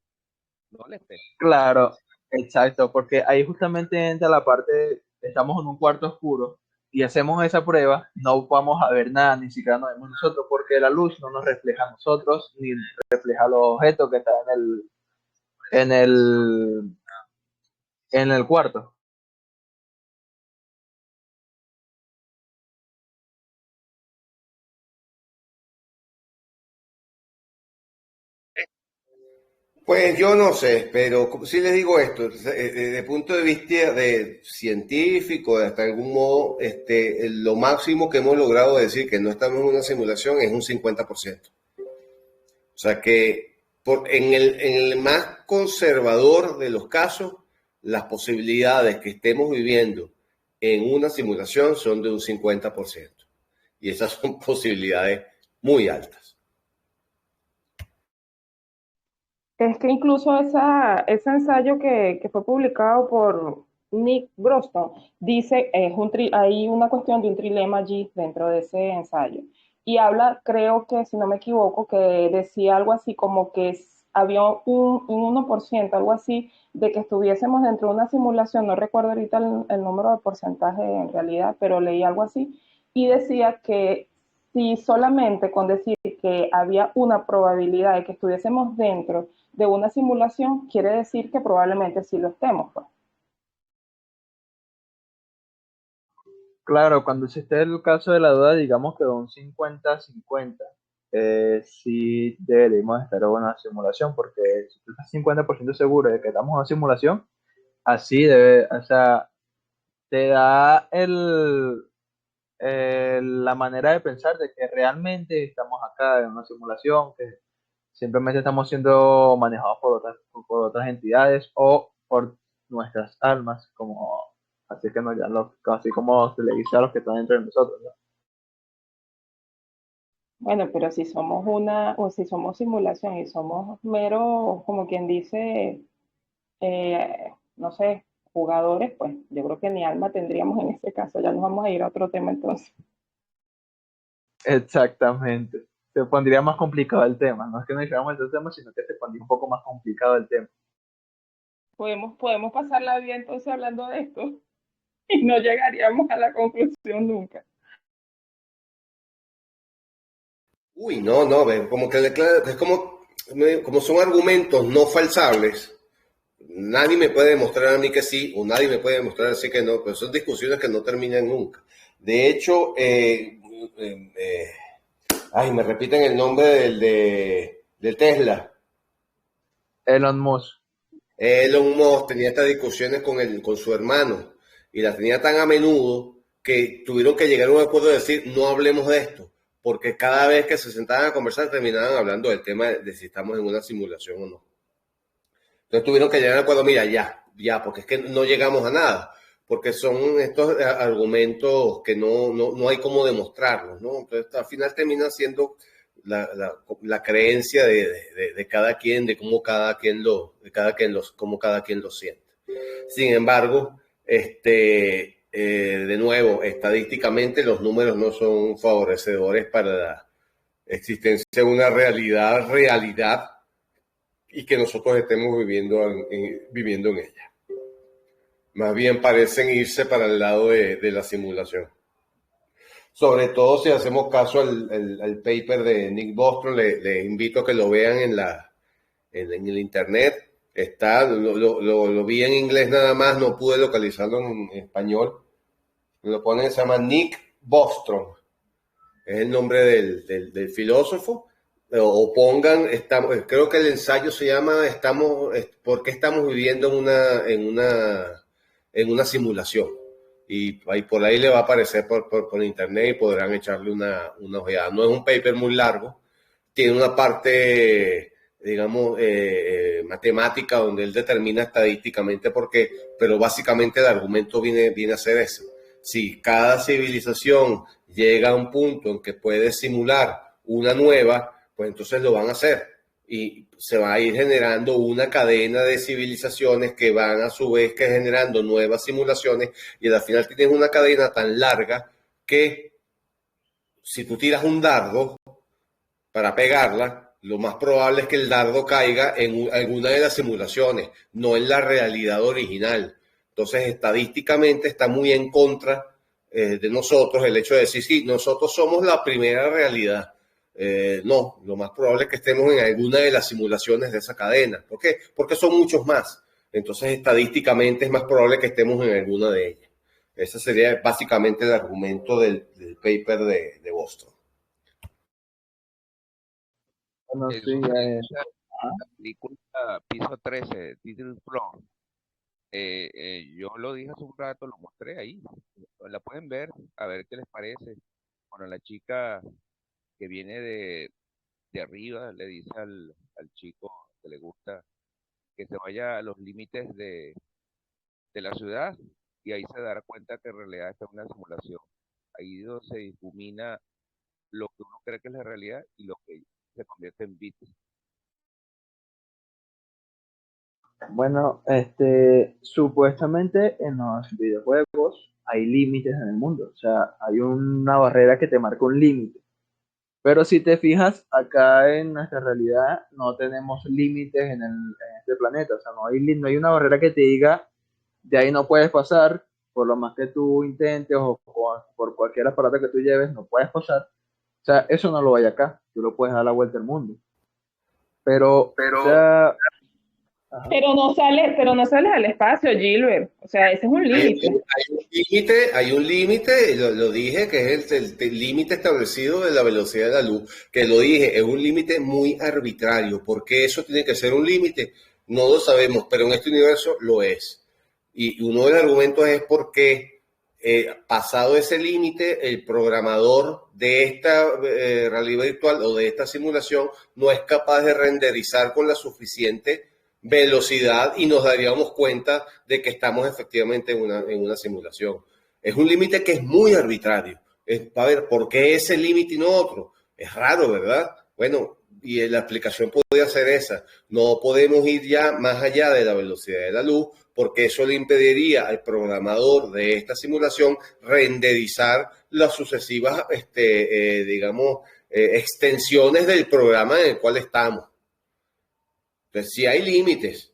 no el espejo. Claro, exacto, porque ahí justamente entra la parte, estamos en un cuarto oscuro y hacemos esa prueba, no vamos a ver nada, ni siquiera nos vemos nosotros, porque la luz no nos refleja a nosotros, ni refleja los objetos que están en el, en el cuarto. Pues yo no sé, pero sí les digo esto, desde el punto de vista de científico, de hasta algún modo, lo máximo que hemos logrado decir que no estamos en una simulación es un 50%. O sea que en el más conservador de los casos, las posibilidades que estemos viviendo en una simulación son de un 50%. Y esas son posibilidades muy altas. es que incluso ese ensayo que fue publicado por Nick Groston dice, hay una cuestión de un trilema allí dentro de ese ensayo. Y habla, creo que si no me equivoco, que decía algo así como que había un 1%, algo así, de que estuviésemos dentro de una simulación, no recuerdo ahorita el número de porcentaje en realidad, pero leí algo así, y decía que si solamente con decir que había una probabilidad de que estuviésemos dentro de una simulación, quiere decir que probablemente sí lo estemos, pues. Claro, cuando existe el caso de la duda, digamos que un 50-50, sí deberíamos estar en una simulación, porque si tú estás 50% seguro de que estamos en una simulación, así debe, o sea, te da la manera de pensar de que realmente estamos acá en una simulación, que simplemente estamos siendo manejados por otras entidades o por nuestras almas, como así que nos llaman así como se le dice a los que están entre nosotros, ¿no? Bueno, pero si somos o si somos simulación y somos meros, como quien dice, no sé, jugadores, pues yo creo que ni alma tendríamos en ese caso. Ya nos vamos a ir a otro tema entonces. Exactamente. Se pondría más complicado el tema. No es que no llegamos a ese tema, sino que se pondría un poco más complicado el tema. Podemos pasar la vida entonces hablando de esto y no llegaríamos a la conclusión nunca. Uy, no, no, ven, como que es como son argumentos no falsables. Nadie me puede demostrar a mí que sí, o nadie me puede demostrar así que no, pero son discusiones que no terminan nunca. De hecho, me repiten el nombre del Tesla. Elon Musk. Elon Musk tenía estas discusiones con su hermano y las tenía tan a menudo que tuvieron que llegar a un acuerdo de decir no hablemos de esto, porque cada vez que se sentaban a conversar terminaban hablando del tema de si estamos en una simulación o no. Entonces tuvieron que llegar a un acuerdo, mira, ya, porque es que no llegamos a nada, porque son estos argumentos que no hay cómo demostrarlos, ¿no? Entonces al final termina siendo la creencia de cada quien, de cómo cada quien cómo cada quien lo siente. Sin embargo, de nuevo, estadísticamente los números no son favorecedores para la existencia de una realidad y que nosotros estemos viviendo en ella. Más bien parecen irse para el lado de la simulación. Sobre todo si hacemos caso al paper de Nick Bostrom, le invito a que lo vean en el internet. Lo vi en inglés nada más, no pude localizarlo en español. Lo ponen, se llama Nick Bostrom. Es el nombre del filósofo. O pongan, creo que el ensayo se llama ¿por qué estamos viviendo en una simulación? Y por ahí le va a aparecer por internet y podrán echarle una ojeada. No es un paper muy largo, tiene una parte, digamos, matemática donde él determina estadísticamente por qué, pero básicamente el argumento viene a ser ese. Si cada civilización llega a un punto en que puede simular una nueva, pues entonces lo van a hacer y se va a ir generando una cadena de civilizaciones que van a su vez que generando nuevas simulaciones y al final tienes una cadena tan larga que si tú tiras un dardo para pegarla, lo más probable es que el dardo caiga en alguna de las simulaciones, no en la realidad original. Entonces, estadísticamente está muy en contra de nosotros el hecho de decir, sí, nosotros somos la primera realidad. No, lo más probable es que estemos en alguna de las simulaciones de esa cadena. ¿Por qué? Porque son muchos más. Entonces, estadísticamente es más probable que estemos en alguna de ellas. Ese sería básicamente el argumento del paper de Boston. Bueno, Eso sí, se escucha ajá. en la película Piso 13, Title Floor. Yo lo dije hace un rato, lo mostré ahí. La pueden ver, a ver qué les parece. Bueno, la chica que viene de arriba le dice al chico que le gusta que se vaya a los límites de la ciudad y ahí se dará cuenta que en realidad está en una simulación. Ahí es donde se difumina lo que uno cree que es la realidad y lo que se convierte en bits. Bueno, supuestamente en los videojuegos hay límites en el mundo, o sea, hay una barrera que te marca un límite. Pero si te fijas, acá en nuestra realidad no tenemos límites en este planeta, o sea, no hay una barrera que te diga de ahí no puedes pasar, por lo más que tú intentes o por cualquier aparato que tú lleves, no puedes pasar. O sea, eso no lo hay acá, tú lo puedes dar la vuelta al mundo. Pero, o sea, ajá. Pero no sales al espacio, Gilbert. O sea, ese es un límite. Hay un límite, lo dije, que es el límite establecido de la velocidad de la luz, que lo dije, es un límite muy arbitrario. ¿Por qué eso tiene que ser un límite? No lo sabemos, pero en este universo lo es. Y uno de los argumentos es porque pasado ese límite, el programador de esta realidad virtual o de esta simulación no es capaz de renderizar con la suficiente velocidad y nos daríamos cuenta de que estamos efectivamente en una simulación. Es un límite que es muy arbitrario. A ver, ¿por qué ese límite y no otro? Es raro, ¿verdad? Bueno, y la explicación podría ser esa. No podemos ir ya más allá de la velocidad de la luz, porque eso le impediría al programador de esta simulación renderizar las sucesivas, extensiones del programa en el cual estamos. Entonces, sí hay límites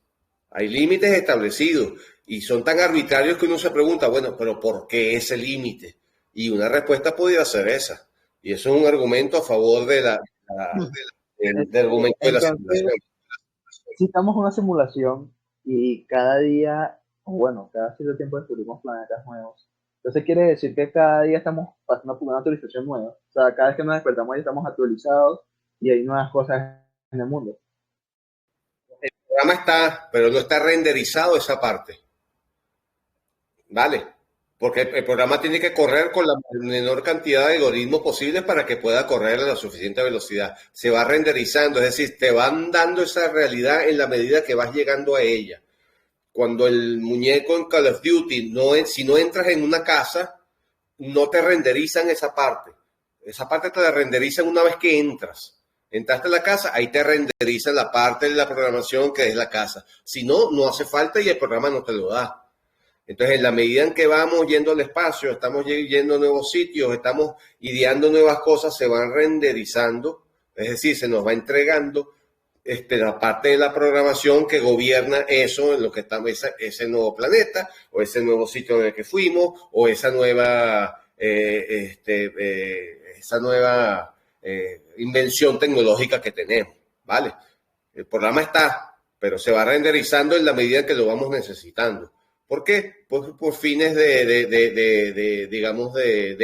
establecidos y son tan arbitrarios que uno se pregunta, bueno, pero ¿por qué ese límite? Y una respuesta podría ser esa. Y eso es un argumento a favor del argumento de la simulación. Si estamos en una simulación y cada día, o bueno, cada cierto tiempo descubrimos planetas nuevos, entonces quiere decir que cada día estamos pasando por una actualización nueva. O sea, cada vez que nos despertamos ya estamos actualizados y hay nuevas cosas en el mundo. El programa está, pero no está renderizado esa parte. ¿Vale? Porque el programa tiene que correr con la menor cantidad de algoritmos posibles para que pueda correr a la suficiente velocidad. Se va renderizando, es decir, te van dando esa realidad en la medida que vas llegando a ella. Cuando el muñeco en Call of Duty, si no entras en una casa, no te renderizan esa parte. Esa parte te la renderizan una vez que entras. Entraste a la casa, ahí te renderizan la parte de la programación que es la casa. Si no, no hace falta y el programa no te lo da. Entonces, en la medida en que vamos yendo al espacio, estamos yendo a nuevos sitios, estamos ideando nuevas cosas, se van renderizando, es decir, se nos va entregando la parte de la programación que gobierna eso, en lo que estamos, ese nuevo planeta, o ese nuevo sitio en el que fuimos, o esa nueva, invención tecnológica que tenemos, ¿vale? El programa está, pero se va renderizando en la medida en que lo vamos necesitando. ¿Por qué? Por fines digamos, de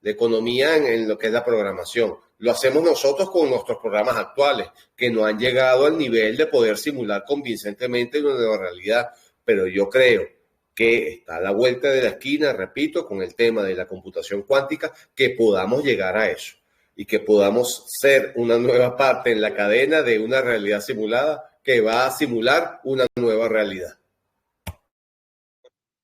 economía en lo que es la programación. Lo hacemos nosotros con nuestros programas actuales, que no han llegado al nivel de poder simular convincentemente una nueva realidad. Pero yo creo que está a la vuelta de la esquina, repito, con el tema de la computación cuántica, que podamos llegar a eso y que podamos ser una nueva parte en la cadena de una realidad simulada que va a simular una nueva realidad.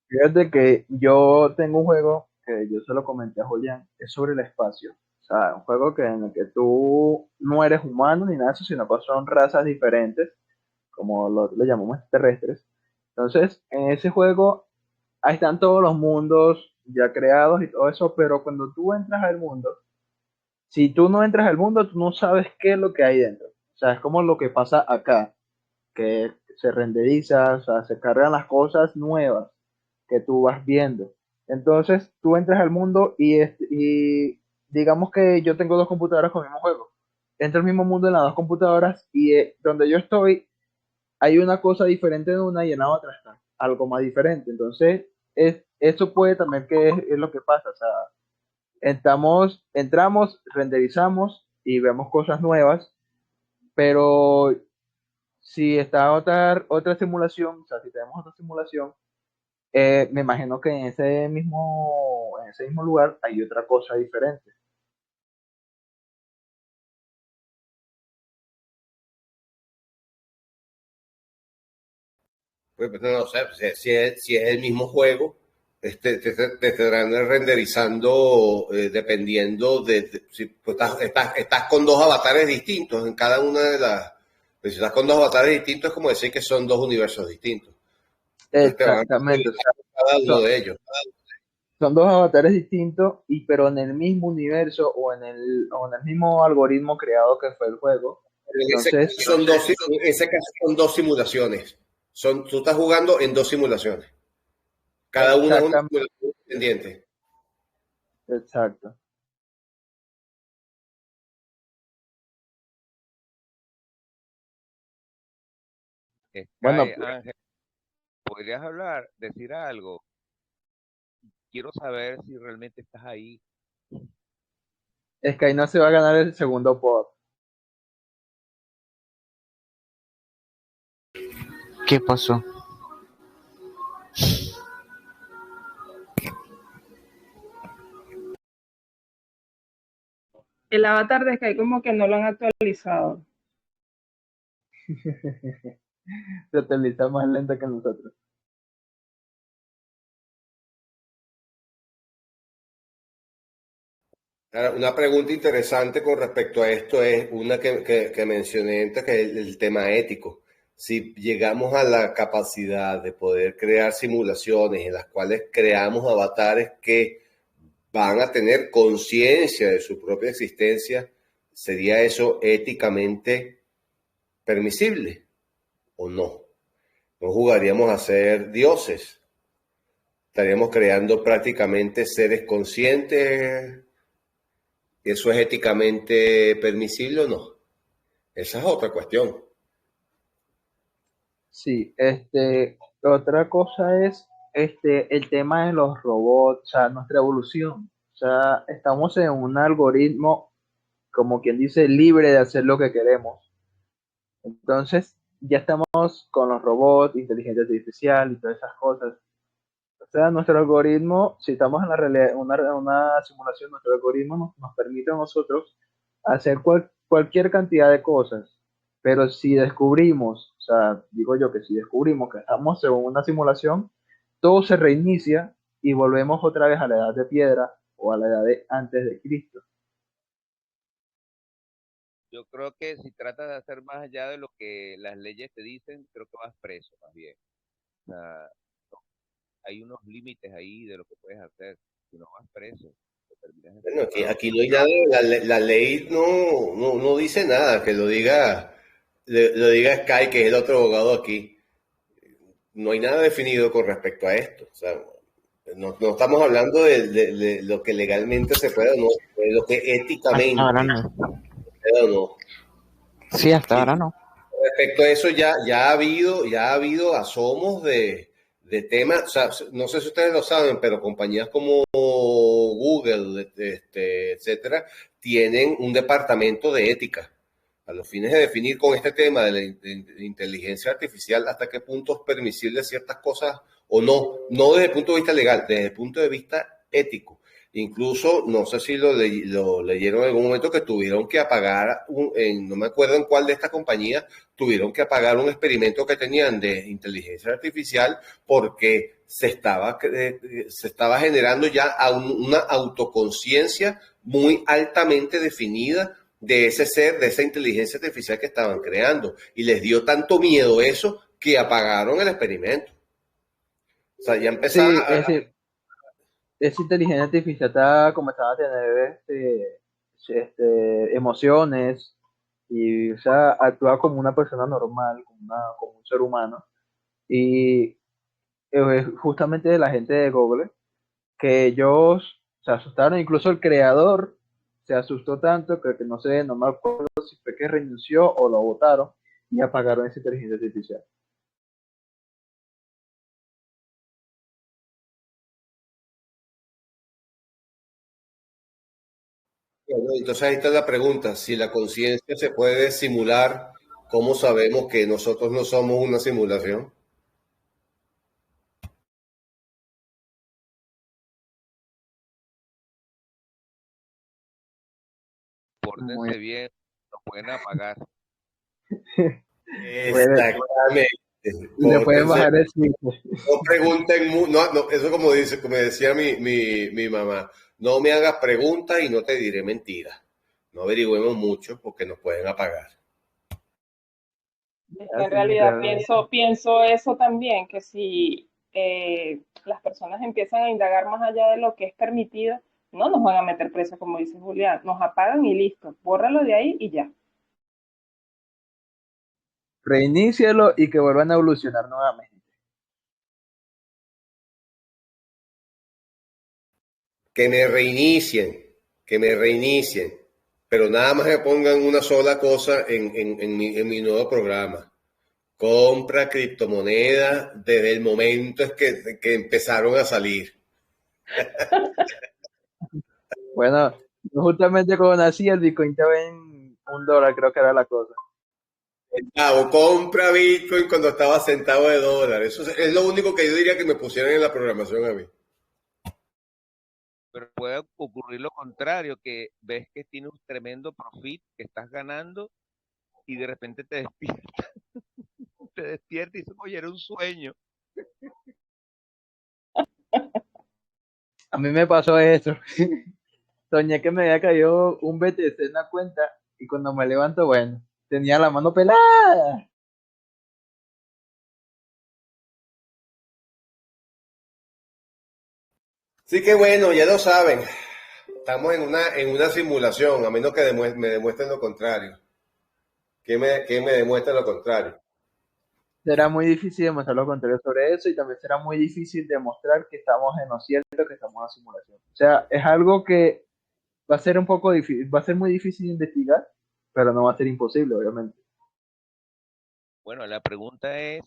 Fíjate que yo tengo un juego que yo se lo comenté a Julián, es sobre el espacio. O sea, un juego en el que tú no eres humano ni nada de eso, sino que son razas diferentes, como lo llamamos terrestres. Entonces, en ese juego, ahí están todos los mundos ya creados y todo eso, pero cuando tú entras al mundo, si tú no entras al mundo, tú no sabes qué es lo que hay dentro. O sea, es como lo que pasa acá, que se renderiza, o sea, se cargan las cosas nuevas que tú vas viendo. Entonces, tú entras al mundo y digamos que yo tengo dos computadoras con el mismo juego. Entro al mismo mundo en las dos computadoras y donde yo estoy hay una cosa diferente en una y en la otra está algo más diferente. Entonces, eso puede también que es lo que pasa. O sea, entramos, renderizamos y vemos cosas nuevas, pero si está otra simulación, o sea, si tenemos otra simulación, me imagino que en ese mismo lugar hay otra cosa diferente. Pues no sé, si es el mismo juego, te estarán renderizando dependiendo si pues estás con dos avatares distintos en cada una de las. Pues si estás con dos avatares distintos, es como decir que son dos universos distintos. Entonces te van a Exactamente, o sea, renderizar cada uno son, de ellos. son dos avatares distintos, pero en el mismo universo o en el mismo algoritmo creado que fue el juego. Entonces, En ese caso son dos simulaciones. Tú estás jugando en dos simulaciones. Cada una es una exactamente, simulación independiente. exacto. Bueno, Sky, Ángel, ¿podrías hablar, decir algo? Quiero saber si realmente estás ahí. Sky no se va a ganar el segundo por. ¿Qué pasó? El avatar de Sky como que no lo han actualizado. Se utiliza más lento que nosotros. Ahora, una pregunta interesante con respecto a esto es una que mencioné antes, que es el tema ético. Si llegamos a la capacidad de poder crear simulaciones en las cuales creamos avatares que van a tener conciencia de su propia existencia, ¿sería eso éticamente permisible o no? ¿No jugaríamos a ser dioses? ¿Estaríamos creando prácticamente seres conscientes? ¿Eso es éticamente permisible o no? Esa es otra cuestión. Sí, otra cosa es el tema de los robots, o sea, nuestra evolución. O sea, estamos en un algoritmo, como quien dice, libre de hacer lo que queremos. Entonces, ya estamos con los robots, inteligencia artificial y todas esas cosas. O sea, nuestro algoritmo, si estamos en la realidad, una simulación, nuestro algoritmo nos permite a nosotros hacer cualquier cantidad de cosas. Pero si descubrimos, o sea, digo yo que si descubrimos que estamos en una simulación, todo se reinicia y volvemos otra vez a la edad de piedra o a la edad de antes de Cristo. Yo creo que si tratas de hacer más allá de lo que las leyes te dicen, creo que vas preso más bien. O sea, no, hay unos límites ahí de lo que puedes hacer. Si no vas preso, te terminas Bueno, enfrentado. aquí no hay nada, la ley no dice nada, que lo diga Sky, que es el otro abogado aquí. No hay nada definido con respecto a esto. O sea, no estamos hablando de lo que legalmente se puede o no, de lo que Hasta éticamente ahora no. se puede o no. Sí, hasta Y ahora no. respecto a eso, ya ha habido asomos de temas, o sea, no sé si ustedes lo saben, pero compañías como Google, etcétera, tienen un departamento de ética a los fines de definir con este tema de la inteligencia artificial hasta qué punto es permisible ciertas cosas o no desde el punto de vista legal, desde el punto de vista ético. Incluso, no sé si lo leyeron en algún momento, que tuvieron que apagar, no me acuerdo en cuál de estas compañías, tuvieron que apagar un experimento que tenían de inteligencia artificial porque se estaba generando ya una autoconciencia muy altamente definida de ese ser, de esa inteligencia artificial que estaban creando. Y les dio tanto miedo eso que apagaron el experimento. O sea, ya Sí, empezaron es decir, esa inteligencia artificial está comenzando a tener emociones y, o sea, actúa como una persona normal, como un ser humano. Y justamente de la gente de Google, que ellos se asustaron, incluso el creador se asustó tanto que no sé, no me acuerdo si fue que renunció o lo votaron y apagaron esa inteligencia artificial. entonces ahí está la pregunta, si la conciencia se puede simular, ¿cómo sabemos que nosotros no somos una simulación? Muy Pórtense bien, lo pueden apagar. Puede- Exactamente. y le pueden Pórtense. bajar el switch. No pregunten, eso como decía mi mamá, no me hagas preguntas y no te diré mentiras. No averigüemos mucho porque nos pueden apagar. Es que en Así, realidad realmente. pienso eso también, que si las personas empiezan a indagar más allá de lo que es permitido, no nos van a meter preso, como dice Julián, nos apagan y listo, bórralo de ahí y ya. Reinícialo y que vuelvan a evolucionar nuevamente. Que me reinicien, que me reinicien, pero nada más me pongan una sola cosa en mi nuevo programa. Compra criptomonedas desde el momento que empezaron a salir. Bueno, justamente cuando nací el Bitcoin estaba en $1, creo que era la cosa. Compra Bitcoin cuando estaba centavo de dólar. Eso es lo único que yo diría que me pusieran en la programación a mí. Pero puede ocurrir lo contrario, que ves que tienes un tremendo profit, que estás ganando y de repente te despiertas, te despiertas y dices, oye, era un sueño. A mí me pasó eso. Soñé que me había caído un BTC en la cuenta y cuando me levanto, bueno, tenía la mano pelada. Sí que bueno, ya lo saben. Estamos en una simulación, a menos que me demuestren lo contrario. ¿Qué me demuestra lo contrario? Será muy difícil demostrar lo contrario sobre eso y también será muy difícil demostrar que estamos en lo cierto, que estamos en una simulación. O sea, es algo que va a ser un poco difícil, va a ser muy difícil de investigar, pero no va a ser imposible, obviamente. Bueno, la pregunta es,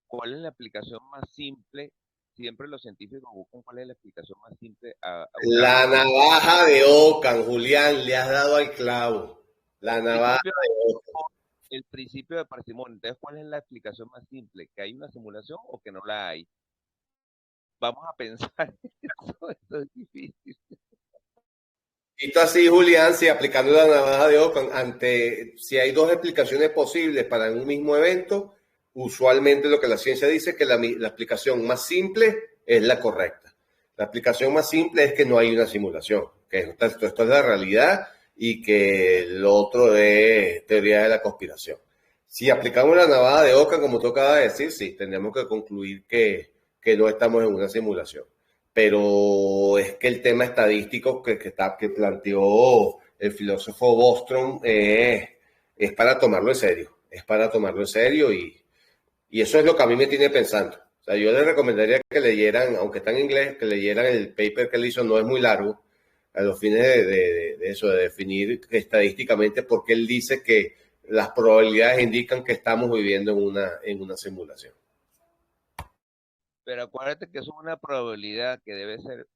¿cuál es la aplicación más simple? Siempre los científicos buscan cuál es la explicación más simple a una La ley. navaja de Ockham, Julián, le has dado al clavo. La El navaja principio, de Ockham. el principio de parsimonia. Entonces, ¿cuál es la explicación más simple? ¿Que hay una simulación o que no la hay? Vamos a pensar en eso, esto es difícil. Visto así, Julián, si aplicando la navaja de Ockham, si hay dos explicaciones posibles para un mismo evento, usualmente lo que la ciencia dice es que la explicación más simple es la correcta. La explicación más simple es que no hay una simulación, que esto es la realidad y que lo otro es teoría de la conspiración. Si aplicamos la navaja de Ockham, como tú acabas de decir, sí, tendríamos que concluir que no estamos en una simulación, pero es que el tema estadístico que planteó el filósofo Bostrom es para tomarlo en serio, es para tomarlo en serio y eso es lo que a mí me tiene pensando. O sea, yo les recomendaría que leyeran, aunque está en inglés, que leyeran el paper que él hizo, no es muy largo, a los fines de eso, de definir estadísticamente, porque él dice que las probabilidades indican que estamos viviendo en una simulación. Pero acuérdate que eso es una probabilidad que debe ser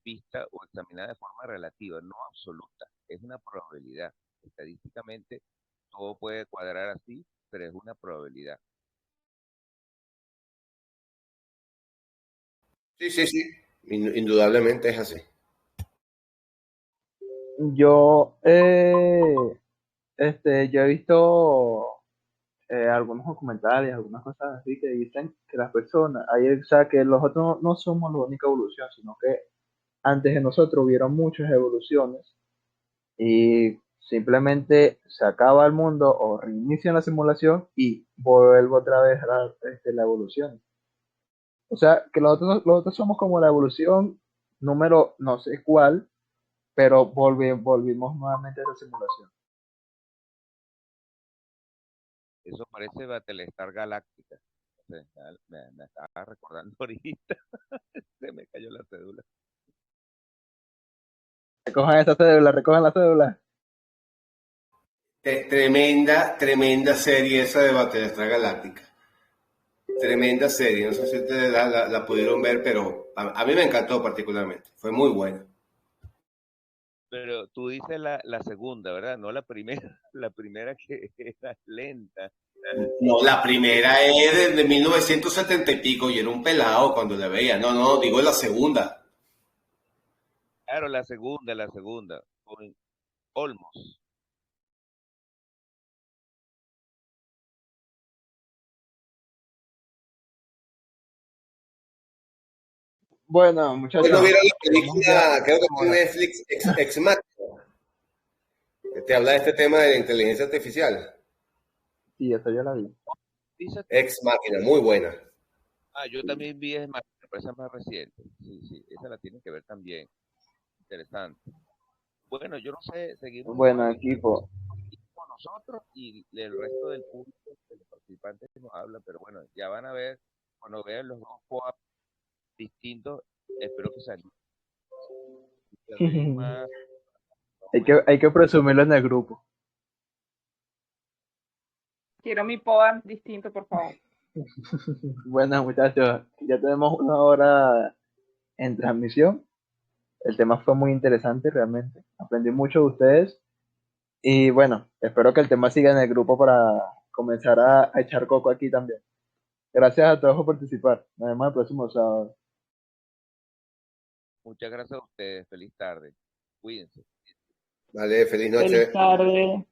vista o examinada de forma relativa, no absoluta. Es una probabilidad. Estadísticamente todo puede cuadrar así, pero es una probabilidad. Sí, sí, sí, indudablemente es así. Yo, yo he visto algunos documentales, algunas cosas así que dicen que las personas, o sea, que nosotros no somos la única evolución, sino que antes de nosotros hubieron muchas evoluciones y simplemente se acaba el mundo o reinicia la simulación y vuelve otra vez la evolución. O sea, que nosotros somos como la evolución número no sé cuál, pero volvimos nuevamente a esa simulación. Eso parece Battlestar Galáctica. O sea, me estaba recordando ahorita. Se me cayó la cédula. Recojan esa cédula, recojan la cédula. Tremenda serie esa de Battlestar Galáctica. Tremenda serie. No sé si ustedes la pudieron ver, pero a mí me encantó particularmente. Fue muy buena. Pero tú dices la segunda, ¿verdad? No la primera. La primera que era lenta. No, la primera es de 1970 y pico y era un pelado cuando la veía. No, no, digo la segunda. Claro, la segunda. Con Olmos. Bueno, Pues no muchachos, vieron la vamos ya película, creo que está en ahora. Netflix, Ex Machina, que te habla de este tema de la inteligencia artificial. Sí, eso ya la vi. Dices tú. Ex Machina, muy buena. Ah, yo también vi es más, pero esa es más reciente. Sí, sí, esa la tienen que ver también. Interesante. Bueno, yo no sé, seguimos Bueno, igual equipo, con nosotros y el resto del público, de los participantes que nos hablan, pero bueno, ya van a ver, cuando vean los dos co distintos, espero que se animen. Se animen más, vamos a hay que presumirlo en el grupo. Quiero mi poda distinto, por favor. Bueno, muchachos, ya tenemos una hora en transmisión. El tema fue muy interesante realmente. Aprendí mucho de ustedes. Y bueno, espero que el tema siga en el grupo para comenzar a echar coco aquí también. Gracias a todos por participar. Nos vemos el próximo sábado. Muchas gracias a ustedes. Feliz tarde. Cuídense. Vale, feliz Feliz noche. tarde.